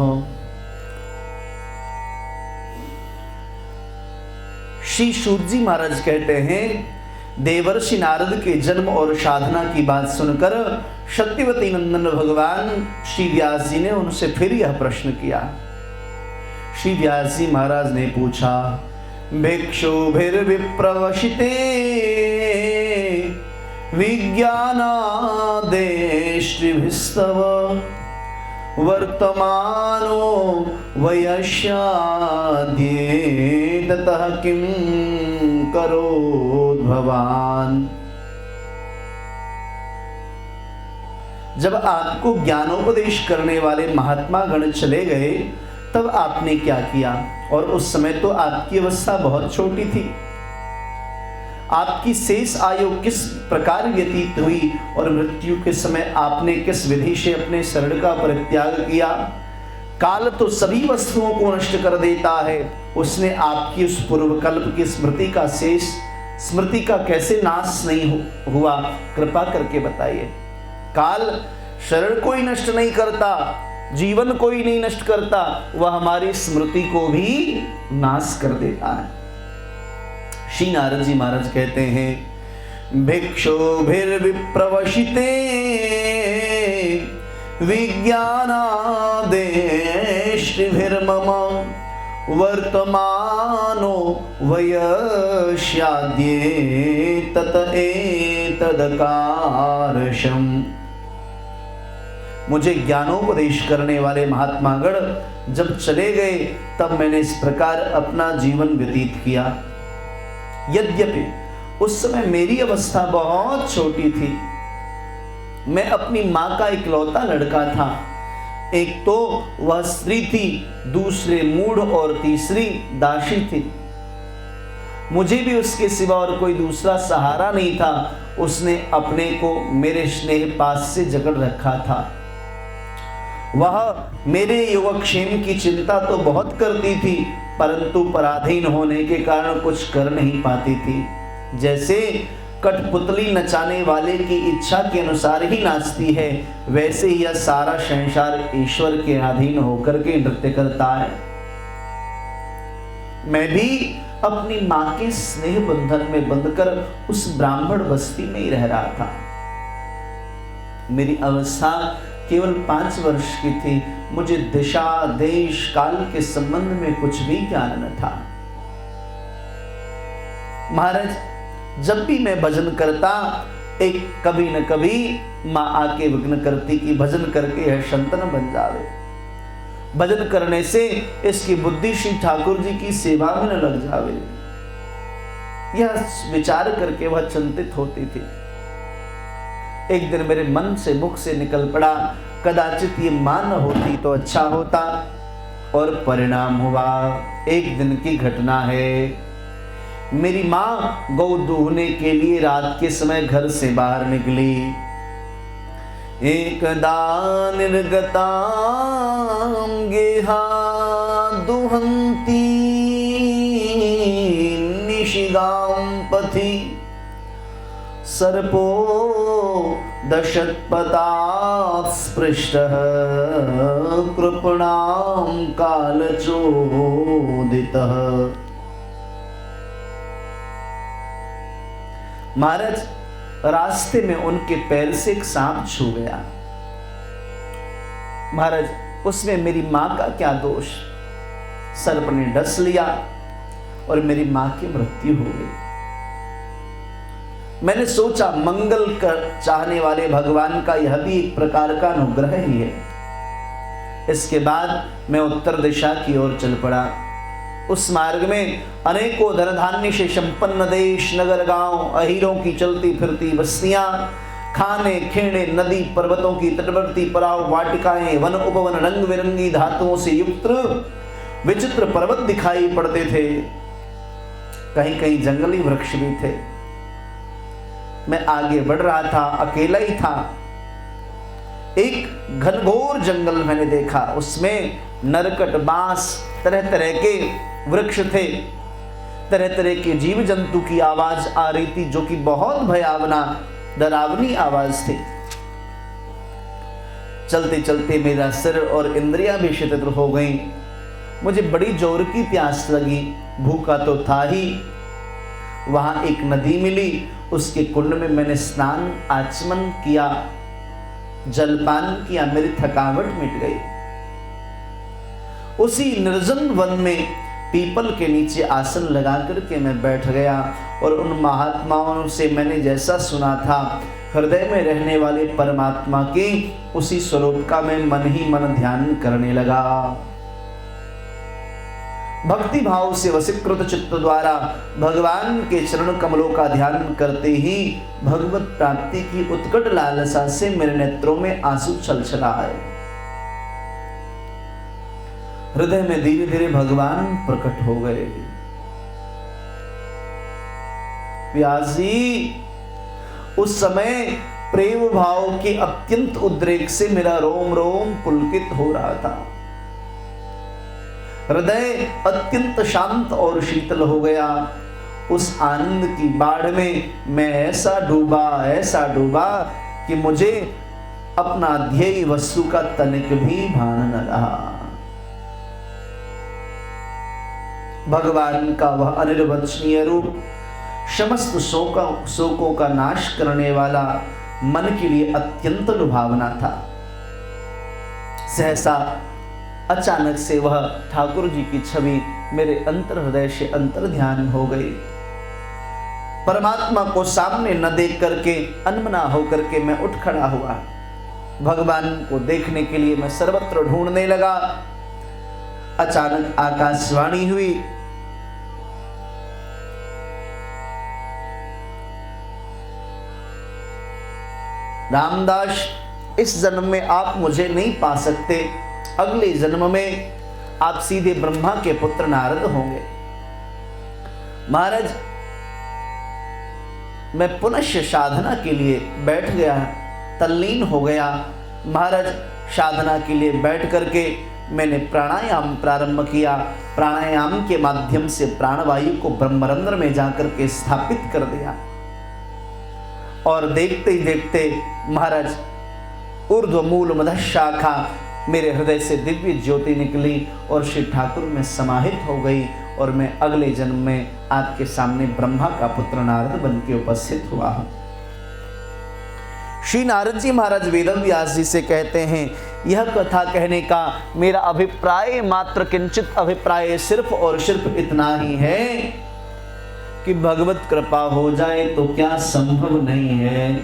श्री सूत जी महाराज कहते हैं, देवर्षि नारद के जन्म और साधना की बात सुनकर सत्यवती नंदन भगवान श्री व्यास जी ने उनसे फिर यह प्रश्न किया। श्री व्यास जी महाराज ने पूछा, भिक्षुभिर्विप्रवशिते विज्ञानादेष्टिभिस्तव वर्तमानो वयस्याद्ये ततः किं करोत् भवान्। जब आपको ज्ञानोपदेश करने वाले महात्मा गण चले गए तब आपने क्या किया? और उस समय तो आपकी अवस्था बहुत छोटी थी। आपकी शेष आयु किस प्रकार व्यतीत हुई और मृत्यु के समय आपने किस विधि से अपने शरण का परित्याग किया? काल तो सभी वस्तुओं को नष्ट कर देता है, उसने आपकी उस पूर्व कल्प की स्मृति का शेष स्मृति का कैसे नाश नहीं हुआ? कृपा करके बताइए। काल शरण कोई नष्ट नहीं करता, जीवन कोई नहीं नष्ट करता, वह हमारी स्मृति को भी नाश कर देता है। श्री नारद जी महाराज कहते हैं, भिक्षुभिर्विप्रवशिते विज्ञानादेष्टिभिर्मम वर्तमानो वयस्याद्ये तत एतदकारशम्। मुझे ज्ञानोपदेश करने वाले महात्मागण जब चले गए तब मैंने इस प्रकार अपना जीवन व्यतीत किया। यद्यपि उस समय मेरी अवस्था बहुत छोटी थी, मैं अपनी मां का इकलौता लड़का था। एक तो वह स्त्री थी, दूसरे मूढ़ और तीसरी दासी थी। मुझे भी उसके सिवा और कोई दूसरा सहारा नहीं था। उसने अपने को मेरे स्नेह पास से जकड़ रखा था। वह मेरे योगक्षेम की चिंता तो बहुत करती थी, परंतु पराधीन होने के कारण कुछ कर नहीं पाती थी। जैसे कठपुतली नचाने वाले की इच्छा के अनुसार ही नाचती है, वैसे ही यह सारा संसार ईश्वर के अधीन होकर के नृत्य करता है। मैं भी अपनी मां के स्नेह बंधन में बंधकर उस ब्राह्मण बस्ती में ही रह रहा था। मेरी अवस्था केवल 5 वर्ष की थी। मुझे दिशा देश काल के संबंध में कुछ भी ज्ञान न था। महाराज, जब भी मैं भजन करता, एक कभी न कभी मां आके विघ्न करती कि भजन करके यह संतन बन जावे। भजन करने से इसकी बुद्धि श्री ठाकुर जी की सेवा में न लग जावे। यह विचार करके वह चिंतित होती थी। एक दिन मेरे मन से मुख से निकल पड़ा, कदाचित ये मां न होती तो अच्छा होता। और परिणाम हुआ। एक दिन की घटना है। मेरी माँ गौ दूहने के लिए रात के समय घर से बाहर निकली। एकदा निर्गतां गेहा दुहन्ती निशिगां पथि सर्पो दशत्पथात् स्पृष्टः कृपणां कालचोदितः। महाराज, रास्ते में उनके पैर से एक सांप छू गया। महाराज, उसमें मेरी मां का क्या दोष? सर्प ने डस लिया और मेरी मां की मृत्यु हो गई। मैंने सोचा मंगल कर चाहने वाले भगवान का यह भी एक प्रकार का अनुग्रह ही है। इसके बाद मैं उत्तर दिशा की ओर चल पड़ा। उस मार्ग में अनेकों धन धान्य से संपन्न देश, नगर, गांव, अहीरों की चलती फिरती बस्तियां, खाने खेड़े, नदी पर्वतों की तटवर्ती पड़ाव, वाटिकाएं, वन उपवन, रंग बिरंगी धातुओं से युक्त विचित्र पर्वत दिखाई पड़ते थे। कहीं कहीं जंगली वृक्ष भी थे। मैं आगे बढ़ रहा था, अकेला ही था। एक घनघोर जंगल मैंने देखा। उसमें नरकट, बांस, तरह तरह के वृक्ष थे। तरह तरह के जीव जंतु की आवाज आ रही थी, जो कि बहुत भयावना, डरावनी आवाज थी। चलते चलते मेरा सिर और इंद्रियां भी शिथिल हो गई। मुझे बड़ी जोर की प्यास लगी। भूखा तो था ही। वहां एक नदी मिली। उसके कुंड में मैंने स्नान आचमन किया, जलपान किया। मेरी थकावट मिट गई। उसी निर्जन वन में पीपल के नीचे आसन लगा करके मैं बैठ गया और उन महात्माओं से मैंने जैसा सुना था, हृदय में रहने वाले परमात्मा के उसी स्वरूप का मैं मन ही मन ध्यान करने लगा। भक्ति भाव से वशीकृत चित्त द्वारा भगवान के चरण कमलों का ध्यान करते ही भगवत प्राप्ति की उत्कट लालसा से मेरे नेत्रों में आंसू छलछला आए। हृदय में धीरे धीरे भगवान प्रकट हो गए। व्यास जी, उस समय प्रेम भाव के अत्यंत उद्रेक से मेरा रोम रोम पुलकित हो रहा था। हृदय अत्यंत शांत और शीतल हो गया। उस आनंद की बाढ़ में मैं ऐसा डूबा कि मुझे अपना ध्येय वस्तु का तनिक भी भान न रहा। भगवान का वह अनिर्वचनीय रूप, समस्त शोकों का नाश करने वाला, मन के लिए अत्यंत लुभावना था। सहसा अचानक से वह ठाकुर जी की छवि मेरे अंतर हृदय से अंतर ध्यान हो गई। परमात्मा को सामने न देख करके अनमना होकर के मैं उठ खड़ा हुआ। भगवान को देखने के लिए मैं सर्वत्र ढूंढने लगा। अचानक आकाशवाणी हुई, रामदास, इस जन्म में आप मुझे नहीं पा सकते। अगले जन्म में आप सीधे ब्रह्मा के पुत्र नारद होंगे। महाराज, मैं पुनः साधना के लिए बैठ गया, तल्लीन हो गया। महाराज, साधना के लिए बैठ करके मैंने प्राणायाम प्रारंभ किया। प्राणायाम के माध्यम से प्राणवायु को ब्रह्मरंध्र में जाकर के स्थापित कर दिया। और देखते ही देखते महाराज, ऊर्ध्व मूल मध्य शाखा मेरे हृदय से दिव्य ज्योति निकली और श्री ठाकुर में समाहित हो गई। और मैं अगले जन्म में आपके सामने ब्रह्मा का पुत्र नारद बन के उपस्थित हुआ हूं। श्री नारद जी महाराज वेदव्यास जी से कहते हैं, यह कथा कहने का मेरा अभिप्राय मात्र किंचित अभिप्राय सिर्फ और सिर्फ इतना ही है कि भगवत कृपा हो जाए तो क्या संभव नहीं है।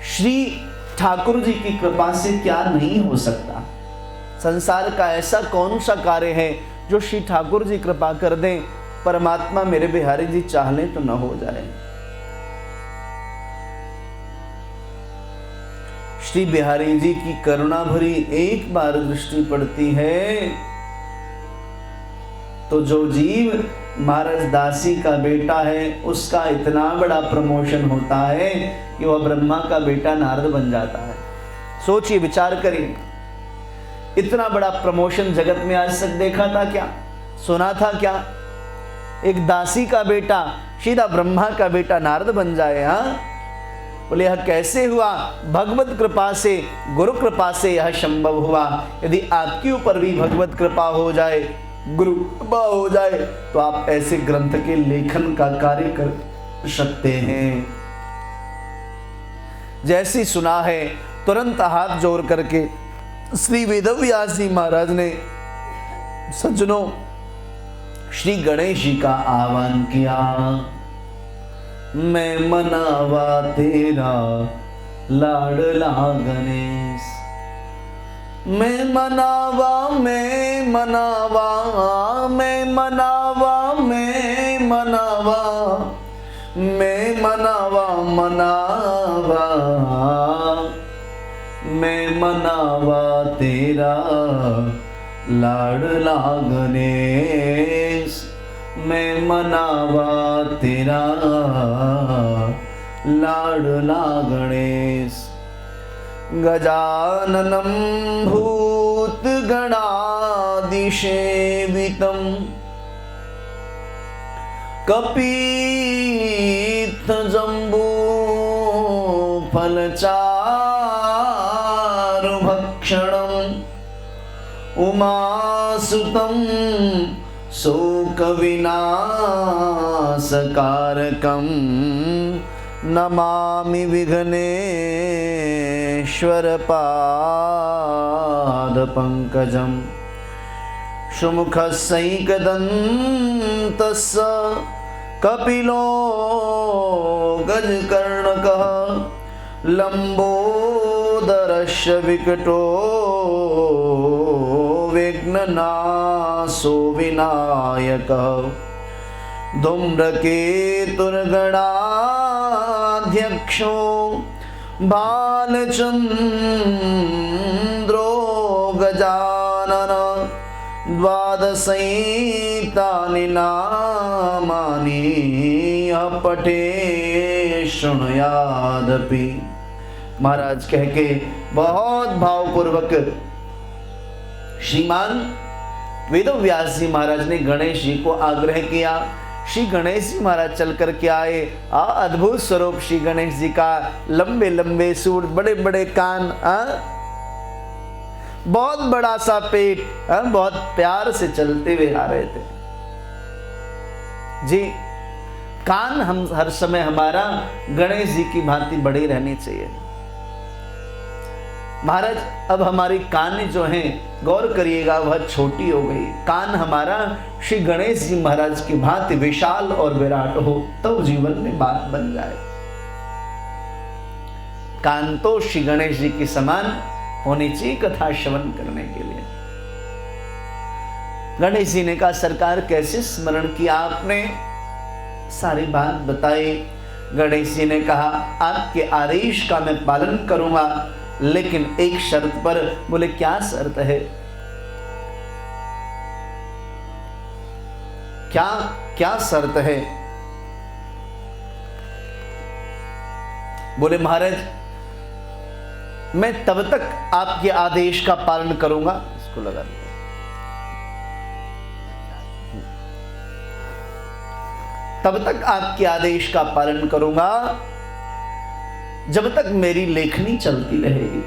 श्री ठाकुर जी की कृपा से क्या नहीं हो सकता। संसार का ऐसा कौन सा कार्य है जो श्री ठाकुर जी कृपा कर दें, परमात्मा मेरे बिहारी जी चाह लें तो न हो जाए। श्री बिहारी जी की करुणा भरी एक बार दृष्टि पड़ती है तो जो जीव महाराज दासी का बेटा है उसका इतना बड़ा प्रमोशन होता है कि वह ब्रह्मा का बेटा नारद बन जाता है। सोचिए, विचार करिए, इतना बड़ा प्रमोशन जगत में आज तक देखा था क्या, सुना था क्या? एक दासी का बेटा सीधा ब्रह्मा का बेटा नारद बन जाए। हाँ, बोले यह कैसे हुआ? भगवत कृपा से, गुरु कृपा से यह संभव हुआ। यदि आपके ऊपर भी भगवत कृपा हो जाए, गुरु कृपा हो जाए, तो आप ऐसे ग्रंथ के लेखन का कार्य कर सकते हैं। जैसी सुना है तुरंत हाथ जोड़ करके श्री वेदव्यास जी महाराज ने सज्जनों श्री गणेश जी का आह्वान किया। मैं मनावा तेरा लाडला गणेश, मैं मनावा, मैं मनावा, मैं मनावा, मैं मनावा, मैं मनावा, मनावा, मैं मनावा तेरा लाडला गणेश, मैं मनावा तेरा लाडला गणेश। गजाननं भूतगणादिसेवितं कपित्थजम्बूफलचारुभक्षणम् उमासुतं शोकविनाशकारकं नमामि विघ्नेश्वर पादपङ्कजं। सुमुखस्यैकदन्तस्य कपिलो गजकर्णकः लम्बोदरस्य विकटो विघ्ननाशो विनायकः। धूम्रकेतुर्गणाध्यक्षो बालचन्द्रो गजानन। द्वादशैतानि नामानि अपठे शृणुयादपि। महाराज कह के बहुत भावपूर्वक श्रीमान वेदव्यास जी महाराज ने गणेश जी को आग्रह किया। श्री गणेश जी महाराज चल कर के आए। अद्भुत स्वरूप श्री गणेश जी का, लंबे लंबे सूंड, बड़े बड़े कान, बहुत बड़ा सा पेट, बहुत प्यार से चलते हुए आ रहे थे जी। कान हम हर समय हमारा गणेश जी की भांति बड़े रहने चाहिए। महाराज अब हमारी कान जो हैं गौर करिएगा वह छोटी हो गई। कान हमारा श्री गणेश जी महाराज की भांति विशाल और विराट हो तब जीवन में बात बन जाए। कान तो श्री गणेश जी की समान होनी चाहिए कथा श्रवण करने के लिए। गणेश जी ने कहा सरकार कैसे स्मरण किया आपने? सारी बात बताई। गणेश जी ने कहा आपके आदेश का मैं पालन करूंगा, लेकिन एक शर्त पर। बोले क्या शर्त है? क्या शर्त है? बोले महाराज मैं तब तक आपके आदेश का पालन करूंगा। इसको लगा लिया। तब तक आपके आदेश का पालन करूंगा जब तक मेरी लेखनी चलती रहेगी।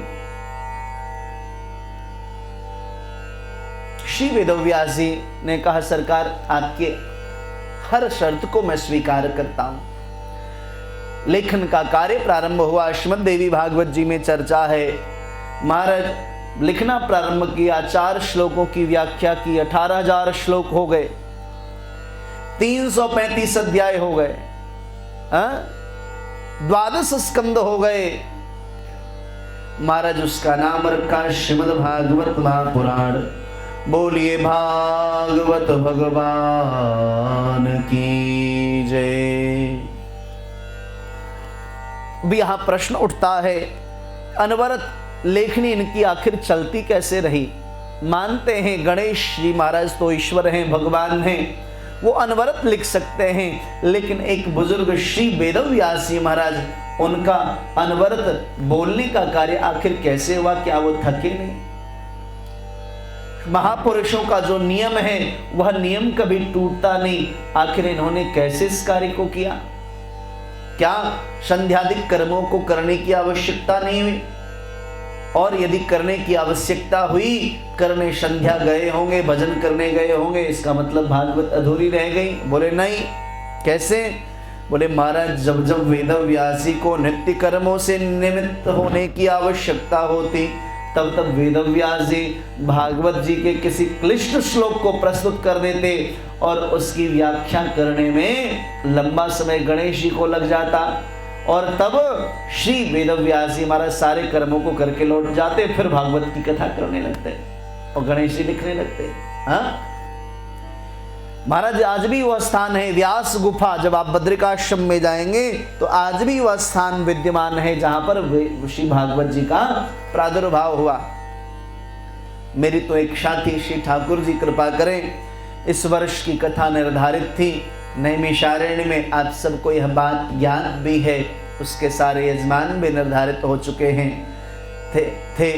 श्री वेदव्यास जी ने कहा सरकार आपके हर शर्त को मैं स्वीकार करता हूं। लेखन का कार्य प्रारंभ हुआ। श्रीमद् देवी भागवत जी में चर्चा है। महाराज लिखना प्रारंभ किया। 4 श्लोकों की व्याख्या की। 18,000 श्लोक हो गए। 335 अध्याय हो गए। 12 स्कंद हो गए। महाराज उसका नाम रखा श्रीमद् भागवत महापुराण। बोलिए भागवत भगवान की जय। भी यहां प्रश्न उठता है अनवरत लेखनी इनकी आखिर चलती कैसे रही? मानते हैं गणेश जी महाराज तो ईश्वर हैं, भगवान हैं, वो अनवरत लिख सकते हैं, लेकिन एक बुजुर्ग श्री वेदव्यास जी महाराज, उनका अनवरत बोलने का कार्य आखिर कैसे हुआ? क्या वो थके नहीं? महापुरुषों का जो नियम है वह नियम कभी टूटता नहीं, आखिर इन्होंने कैसे इस कार्य को किया? क्या संध्यादिक कर्मों को करने की आवश्यकता नहीं हुई? और यदि करने की आवश्यकता हुई, करने संध्या गए होंगे, भजन करने गए होंगे, इसका मतलब भागवत अधूरी रह गई? बोले नहीं। कैसे? बोले महाराज जब जब वेदव्यासी को नित्य कर्मों से निमित्त होने की आवश्यकता होती, तब तब वेदव्यास जी भागवत जी के किसी क्लिष्ट श्लोक को प्रस्तुत कर देते और उसकी व्याख्या करने में लंबा समय गणेश जी को लग जाता, और तब श्री वेदव्यास जी महाराज सारे कर्मों को करके लौट जाते, फिर भागवत की कथा करने लगते और गणेश जी लिखने लगते। हाँ महाराज, आज भी वह स्थान है व्यास गुफा, जब आप बद्रिकाश्रम में जाएंगे तो आज भी वह स्थान विद्यमान है जहां पर श्री भागवत जी का प्रादुर्भाव हुआ। मेरी तो इच्छा थी श्री ठाकुर जी कृपा करें, इस वर्ष की कथा निर्धारित थी नैमिषारण्य में, आप सबको यह बात ज्ञात भी है, उसके सारे यजमान भी निर्धारित हो चुके हैं। थे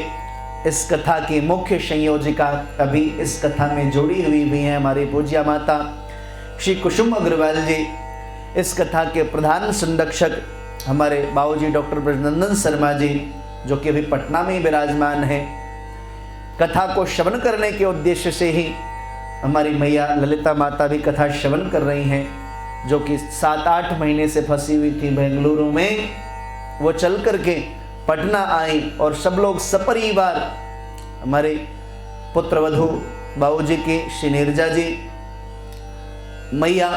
इस कथा की मुख्य संयोजिका अभी इस कथा में जुड़ी हुई भी हैं हमारी पूज्या माता श्री कुसुम अग्रवाल जी। इस कथा के प्रधान संरक्षक हमारे बाबूजी डॉक्टर ब्रजनंदन शर्मा जी, जो कि अभी पटना में विराजमान है। कथा को श्रवण करने के उद्देश्य से ही हमारी मैया ललिता माता भी कथा श्रवण कर रही हैं, जो कि 7-8 महीने से फंसी हुई थी बेंगलुरु में। वो चल करके पटना आई और सब लोग सपरिवार, हमारे पुत्रवधू बाबूजी की श्री नीरजा जी, मैया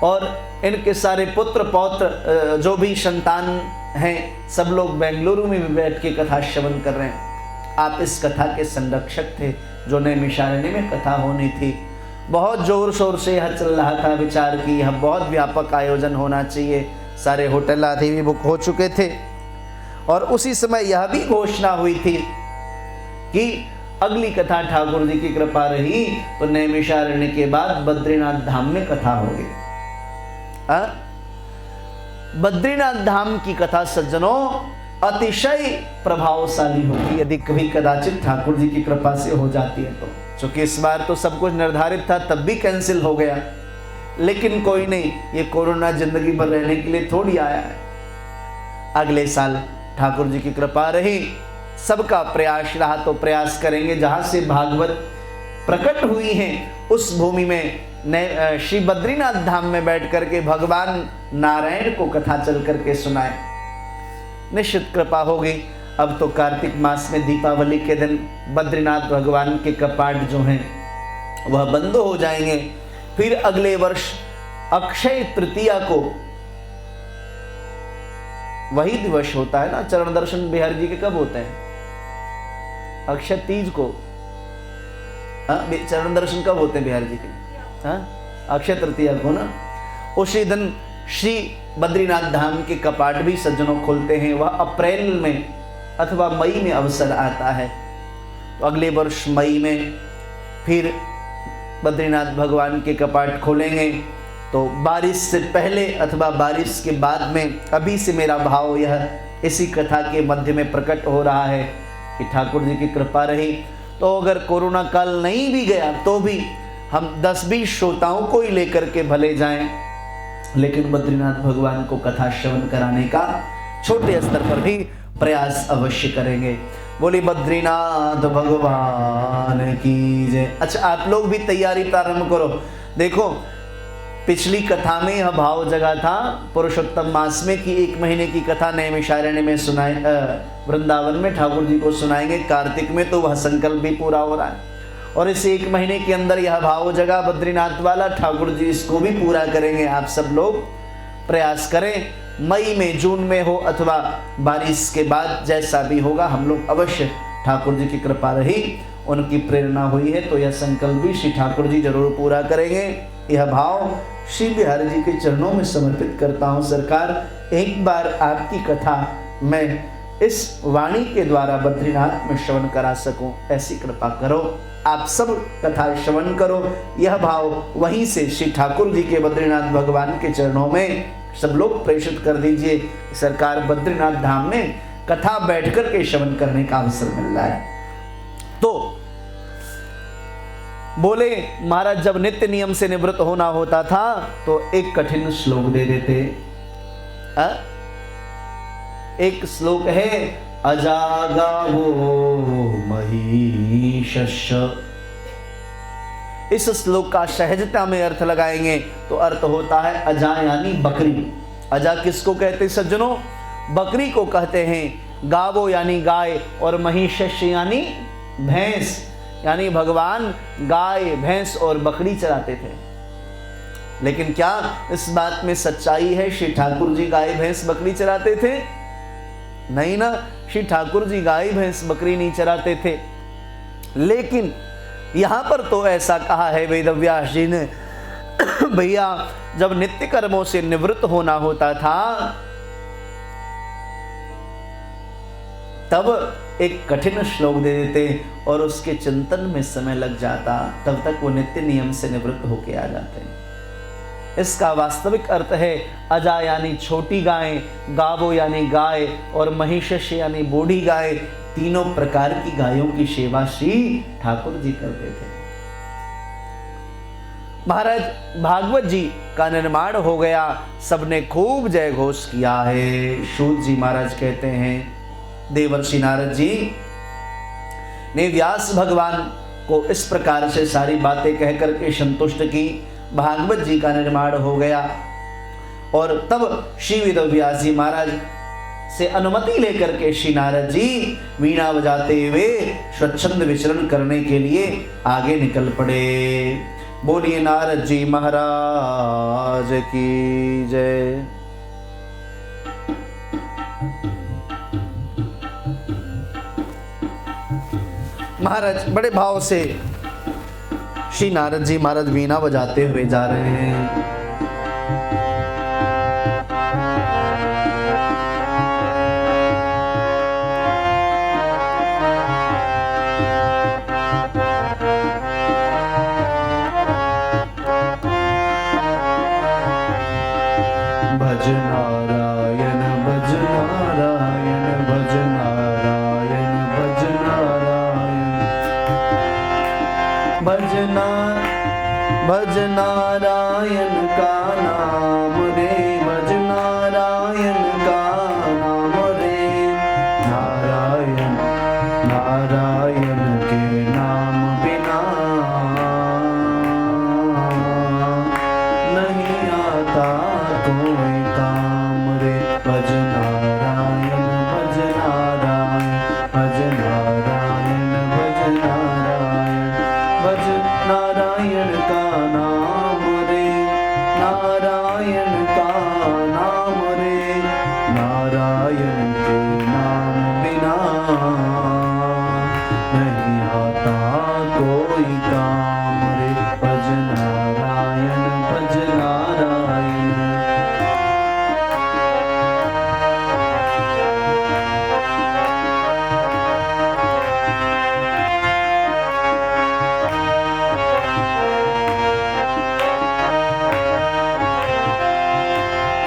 और इनके सारे पुत्र पौत्र जो भी संतान हैं, सब लोग बेंगलुरु में भी बैठ के कथा श्रवण कर रहे हैं। आप इस कथा के संरक्षक थे, जो नैमिषारण्य में कथा होनी थी। बहुत जोर शोर से यह चल रहा था विचार की यह बहुत व्यापक आयोजन होना चाहिए, सारे होटल आदि भी बुक हो चुके थे। और उसी समय यह भी घोषणा हुई थी कि अगली कथा ठाकुर जी की कृपा रही तो नैमिषारण्य के बाद बद्रीनाथ धाम में कथा होगी। बद्रीनाथ धाम की कथा सज्जनों अतिशय प्रभावशाली होगी, यदि कभी कदाचित ठाकुर जी की कृपा से हो जाती है तो। चूंकि इस बार तो सब कुछ निर्धारित था, तब भी कैंसिल हो गया, लेकिन कोई नहीं, ये कोरोना जिंदगी भर रहने के लिए थोड़ी आया है। अगले साल ठाकुर जी की कृपा रही, सबका प्रयास रहा तो प्रयास करेंगे, जहां से भागवत प्रकट हुई है उस भूमि में श्री बद्रीनाथ धाम में बैठ करके भगवान नारायण को कथा चल करके सुनाए। निश्चित कृपा होगी। अब तो कार्तिक मास में दीपावली के दिन बद्रीनाथ भगवान के कपाट जो हैं वह बंद हो जाएंगे। फिर अगले वर्ष अक्षय तृतीया को, वही दिवस होता है ना, चरण दर्शन बिहारी जी के कब होते हैं? अक्षय तीज को। चरण दर्शन कब होते हैं बिहारी जी के? अक्षय तृतीया को ना। उसी दिन श्री बद्रीनाथ धाम के कपाट भी सज्जनों खोलते हैं। वह अप्रैल में अथवा मई में अवसर आता है। तो अगले वर्ष मई में फिर बद्रीनाथ भगवान के कपाट खोलेंगे। तो बारिश से पहले अथवा बारिश के बाद में, अभी से मेरा भाव यह इसी कथा के मध्य में प्रकट हो रहा है कि ठाकुर जी की कृपा रही तो अगर कोरोना काल नहीं भी गया तो भी हम 10-20 श्रोताओं को ही लेकर के भले जाएं, लेकिन बद्रीनाथ भगवान को कथा श्रवण कराने का छोटे स्तर पर भी प्रयास अवश्य करेंगे। बोली बद्रीनाथ भगवान की जय। अच्छा, आप लोग भी तैयारी प्रारंभ करो। देखो, पिछली कथा में यह भाव जगा था पुरुषोत्तम मास में कि 1 महीने की कथा नैमिषारण्य में सुनाए, वृंदावन में ठाकुर जी को सुनाएंगे। कार्तिक में तो वह संकल्प भी पूरा हो रहा है और इस 1 महीने के अंदर यह भाव जगा बद्रीनाथ वाला, ठाकुर जी इसको भी पूरा करेंगे। आप सब लोग प्रयास करें, मई में, जून में हो अथवा बारिश के बाद, जैसा भी होगा हम लोग अवश्य, ठाकुर जी की कृपा रही, उनकी प्रेरणा हुई है तो यह संकल्प भी श्री ठाकुर जी जरूर पूरा करेंगे। यह भाव श्री बिहारी जी के चरणों में समर्पित करता हूँ। सरकार, एक बार आपकी कथा मैं इस वाणी के द्वारा बद्रीनाथ में श्रवण करा सकूं, ऐसी कृपा करो। आप सब कथा श्रवण करो। यह भाव वहीं से श्री ठाकुर जी के बद्रीनाथ भगवान के चरणों में सब लोग प्रेषित कर दीजिए। सरकार बद्रीनाथ धाम में कथा बैठकर के श्रवण करने का अवसर मिल रहा है। तो बोले महाराज जब नित्य नियम से निवृत्त होना होता था तो एक कठिन श्लोक दे देते। एक श्लोक है अजागावो महिषस्य। इस श्लोक का सहजता में अर्थ लगाएंगे तो अर्थ होता है अजा यानी बकरी। अजा किसको कहते सज्जनों? बकरी को कहते हैं। गावो यानी गाय और महिषस्य यानी भैंस, यानी भगवान गाय भैंस और बकरी चराते थे। लेकिन क्या इस बात में सच्चाई है श्री ठाकुर जी गाय भैंस बकरी चराते थे? नहीं ना, श्री ठाकुर जी गाय भैंस बकरी नहीं चराते थे। लेकिन यहां पर तो ऐसा कहा है वेदव्यास जी ने, भैया जब नित्य कर्मों से निवृत्त होना होता था तब एक कठिन श्लोक दे देते और उसके चिंतन में समय लग जाता, तब तक वो नित्य नियम से निवृत्त होके आ जाते हैं। इसका वास्तविक अर्थ है अजा यानी छोटी गाय, गावो यानी गाय और महिषस्य यानी बूढ़ी गाय। तीनों प्रकार की गायों की सेवा श्री ठाकुर जी करते थे। महाराज भागवत जी का निर्माण हो गया, सबने खूब जय घोष किया है। सूत जी महाराज कहते हैं देवर्षि नारद जी ने व्यास भगवान को इस प्रकार से सारी बातें कह करके संतुष्ट की। भागवत जी का निर्माण हो गया और तब श्री वेदव्यास जी महाराज से अनुमति लेकर के श्री नारद जी वीणा बजाते हुए स्वच्छंद विचरण करने के लिए आगे निकल पड़े। बोलिए नारद जी महाराज की जय। महाराज बड़े भाव से श्री नारद जी महाराज वीणा बजाते हुए जा रहे हैं। भज नारायण भज नारायण भज नारायण भज नारायण भज नारायण का नाम रे, भज नारायण का नाम रे। नारायण नारायण के नाम बिना नहीं आता कोई काम रे। भज नारायण भज नारायण भज नारायण भज नारायण भज नारायण का नाम रे। नारायण का नाम रे। नारायण के नाम बिना नहीं आता कोई काम रे। भज नारायण भज नारायण।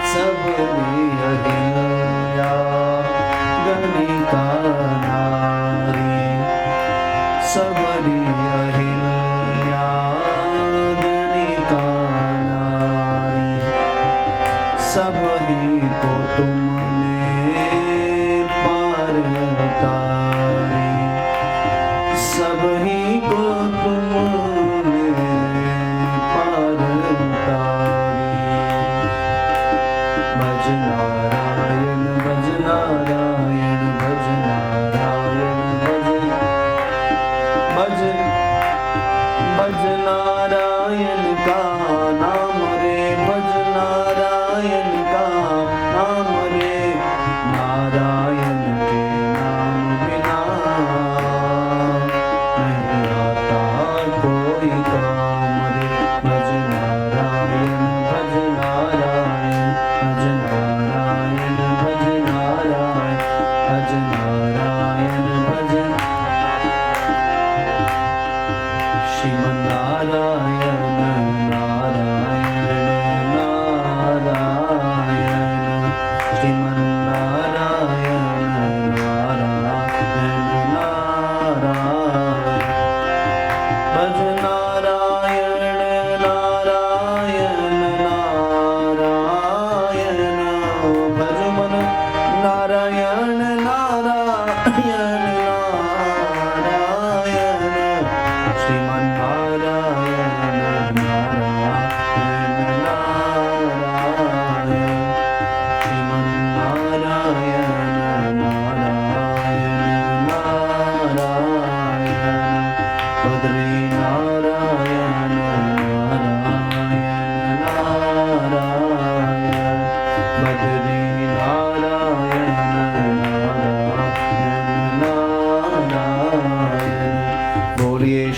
सबरी अहिल्या गणिका नारी, सबरी अहिल्या गणिका नारी। सबही को तुमने पार उतारी, सबही को तुमने पार उतारी। भज नारायण भज नारायण भज नारायण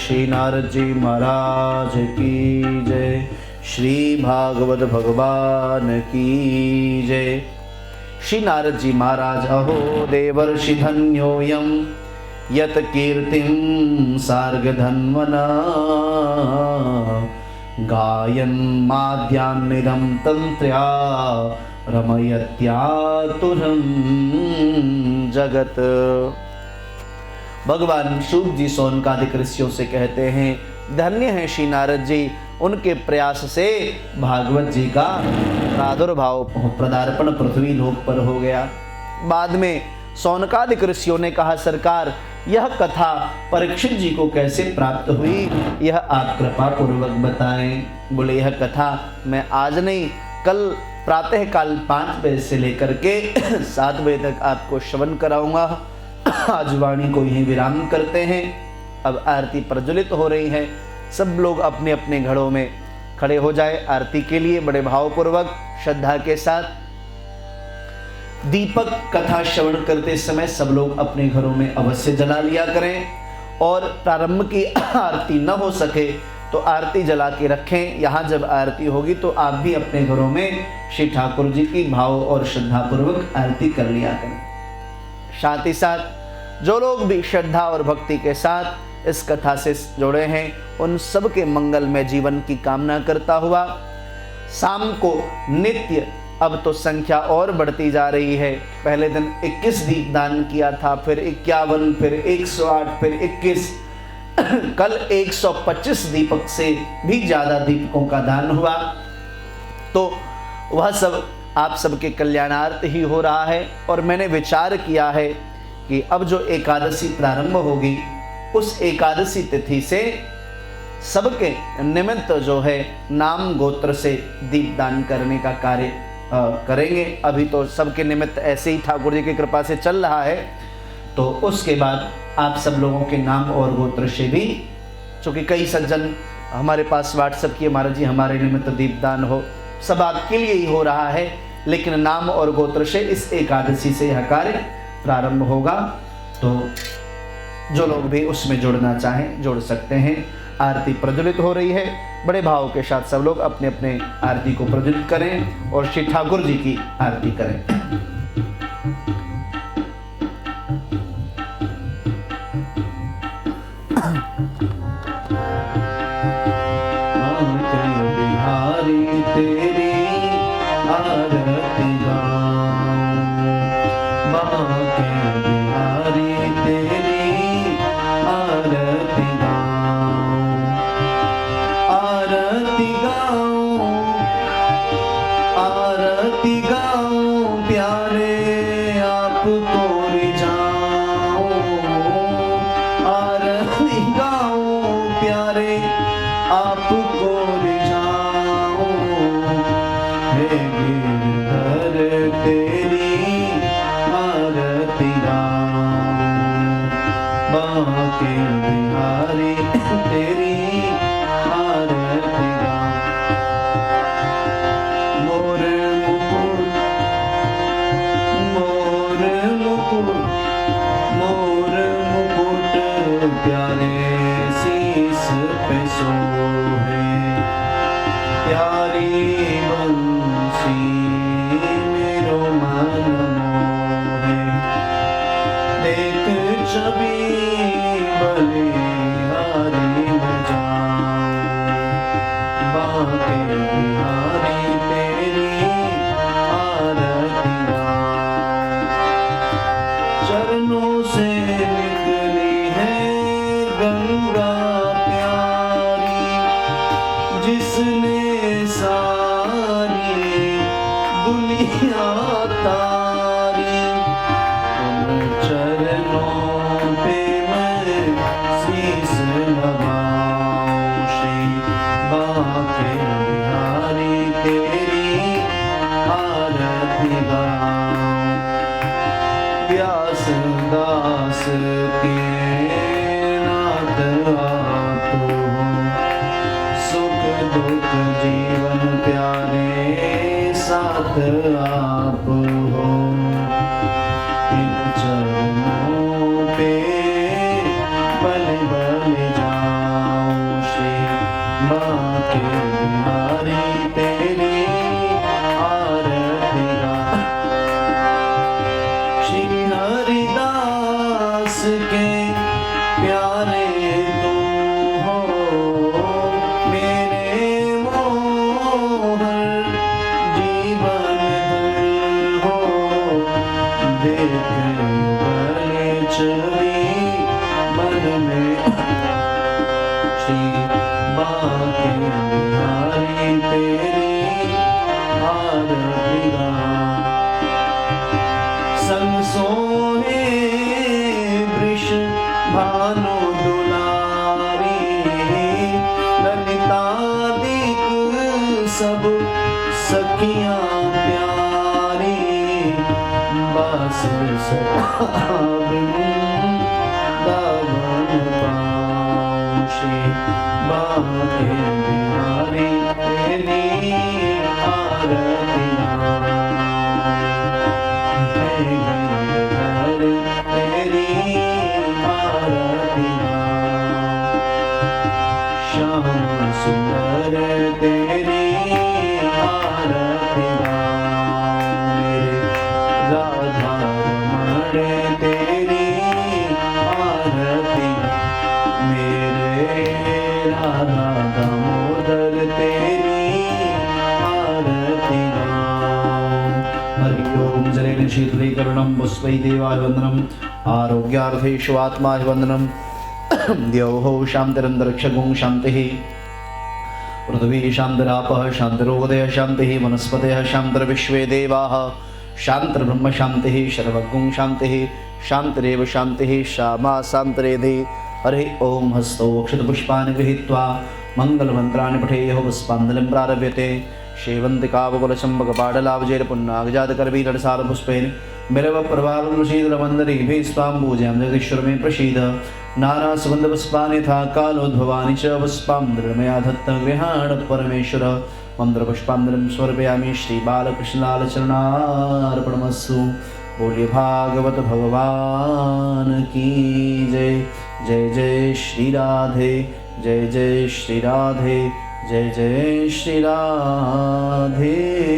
श्री नारद जी महाराज की जय। श्री भागवत भगवान की जय। श्री नारद जी महाराज अहो देवर्षि धन्योऽयं यत कीर्तिं सार्गधन्वना गायन् माद्यान्निदं तन्त्र्या रमयत्यातुरं जगत। भगवान शुक जी सौनकादिक ऋषियों से कहते हैं, धन्य है श्री नारद जी, उनके प्रयास से भागवत जी का प्रादुर्भाव पदार्पण पृथ्वी लोक पर हो गया। बाद में सौनकादिक ऋषियों ने कहा, सरकार यह कथा परीक्षित जी को कैसे प्राप्त हुई, यह आप कृपा पूर्वक बताएं। बोले, यह कथा मैं आज नहीं, कल प्रातः काल 5 बजे से लेकर के 7 बजे तक आपको श्रवण कराऊंगा। आज वाणी को यहीं विराम करते हैं। अब आरती प्रज्वलित हो रही है, सब लोग अपने अपने घरों में खड़े हो जाए आरती के लिए बड़े भावपूर्वक श्रद्धा के साथ। दीपक कथा श्रवण करते समय सब लोग अपने घरों में अवश्य जला लिया करें, और प्रारंभ की आरती न हो सके तो आरती जला के रखें। यहाँ जब आरती होगी तो आप भी अपने घरों में श्री ठाकुर जी की भाव और श्रद्धा पूर्वक आरती कर लिया करें। साथ ही साथ जो लोग भी श्रद्धा और भक्ति के साथ इस कथा से जुड़े हैं, उन सब के मंगल में जीवन की कामना करता हुआ शाम को नित्य, अब तो संख्या और बढ़ती जा रही है, पहले दिन 21 दीप दान किया था, फिर 51, फिर 108, फिर 21, कल 125 दीपक से भी ज्यादा दीपकों का दान हुआ। तो वह सब आप सबके कल्याणार्थ ही हो रहा है। और मैंने विचार किया है कि अब जो एकादशी प्रारंभ होगी, उस एकादशी तिथि से सबके निमित्त जो है नाम गोत्र से दीपदान करने का कार्य करेंगे। अभी तो सबके निमित्त ऐसे ही ठाकुर जी की कृपा से चल रहा है, तो उसके बाद आप सब लोगों के नाम और गोत्र से भी, चूँकि कई सज्जन हमारे पास व्हाट्सएप किए, महाराज जी हमारे निमित्त दीपदान हो, सब आपके लिए ही हो रहा है, लेकिन नाम और गोत्र से इस एकादशी से यह कार्य प्रारंभ होगा। तो जो लोग भी उसमें जुड़ना चाहें जुड़ सकते हैं। आरती प्रज्वलित हो रही है, बड़े भाव के साथ सब लोग अपने अपने आरती को प्रज्वलित करें और श्री ठाकुर जी की आरती करें। बिहारी तेरी आरती बिहारी तेरी आरती आरती गाऊं प्यारे आपको रिझाऊं, आरती गाऊं प्यारे आपको रिझाऊं, हे गिरधर तेरी आरती गाऊं, बांके बिहारी तेरी आरती गाऊं। मोर मुकुट प्यारे शीस पे सोहे, प्यारी बंसी मेरो मन मोहे, देख छवि बलिहारी बजाऊं, बांके बिहारी तेरी आरती गाऊं। चरणों से निकली है गंगा प्यारी, जिसने सारी दुनिया तारी, उन चरणों पे मैं शीस लगाऊं, श्री बांके बिहारी तेरी आरती गाऊं। व्यास दास के नाथ आप हो, सुख दुख जीवन प्यारे साथ आप हो, इन चरणों पे बल बल जाऊं, किसके प्यारे तुम हो, मेरे मोहर जीवन तुम हो। देखे गले छवि मन में श्री बाके बिहारी तेरी आरती गाऊं। संग सोहे वृष भानु दुलारी, ललितादिक सब सखियां प्यारी। बस वृंदावन पाऊं, श्री बाके बिहारी तेरी आरती गाऊं। तेरी आरती गाऊं। श्याम सुंदर तेरी आरती गाऊं। मेरे राधा रमण तेरी आरती, मेरे राधा दामोदर तेरी आरती गाऊं। हरि ओम। जलेन शीतलीकरणं पुष्पै देवाय वन्दनम्, आरोग्यार्थेषु आत्माय वन्दनम्। द्यौः शान्तिरन्तरिक्षगुं शान्तिः, पृथिवी शान्तिरापः शान्तिरोदयः शान्तिः, वनस्पतयः शान्तिर्विश्वे देवाः शान्तिर्ब्रह्म शान्तिः, सर्वगुं शान्तिः शान्तिरेव शान्तिः, श्यामा शान्तिरेधि। हरि ओम। हस्तौ अक्षतपुष्पाणि गृहीत्वा मङ्गलमन्त्राणि पठेयुः, पुष्पाञ्जलिं प्रारभ्यते। शेवन्तिकावकुलचम्बकपाटलाभजैर्पुन्नागजातकरवीरसारपुष्पेन बिल्वप्रभावशीतलमन्दरीभिस्त्वां पूजयामि जगदीश्वर मे प्रसीद। नानासुगन्धपुष्पाणि यथा कालोद्भवानि च पुष्पां दृढमया धत्तं गृहाण परमेश्वर। मन्त्रपुष्पाञ्जलिं समर्पयामि, श्रीबालकृष्णलाल चरणार्पणमस्तु। बोलिए भागवत भगवान की जय। जय जय श्री राधे, जय जय श्री राधे, जय जय श्री राधे।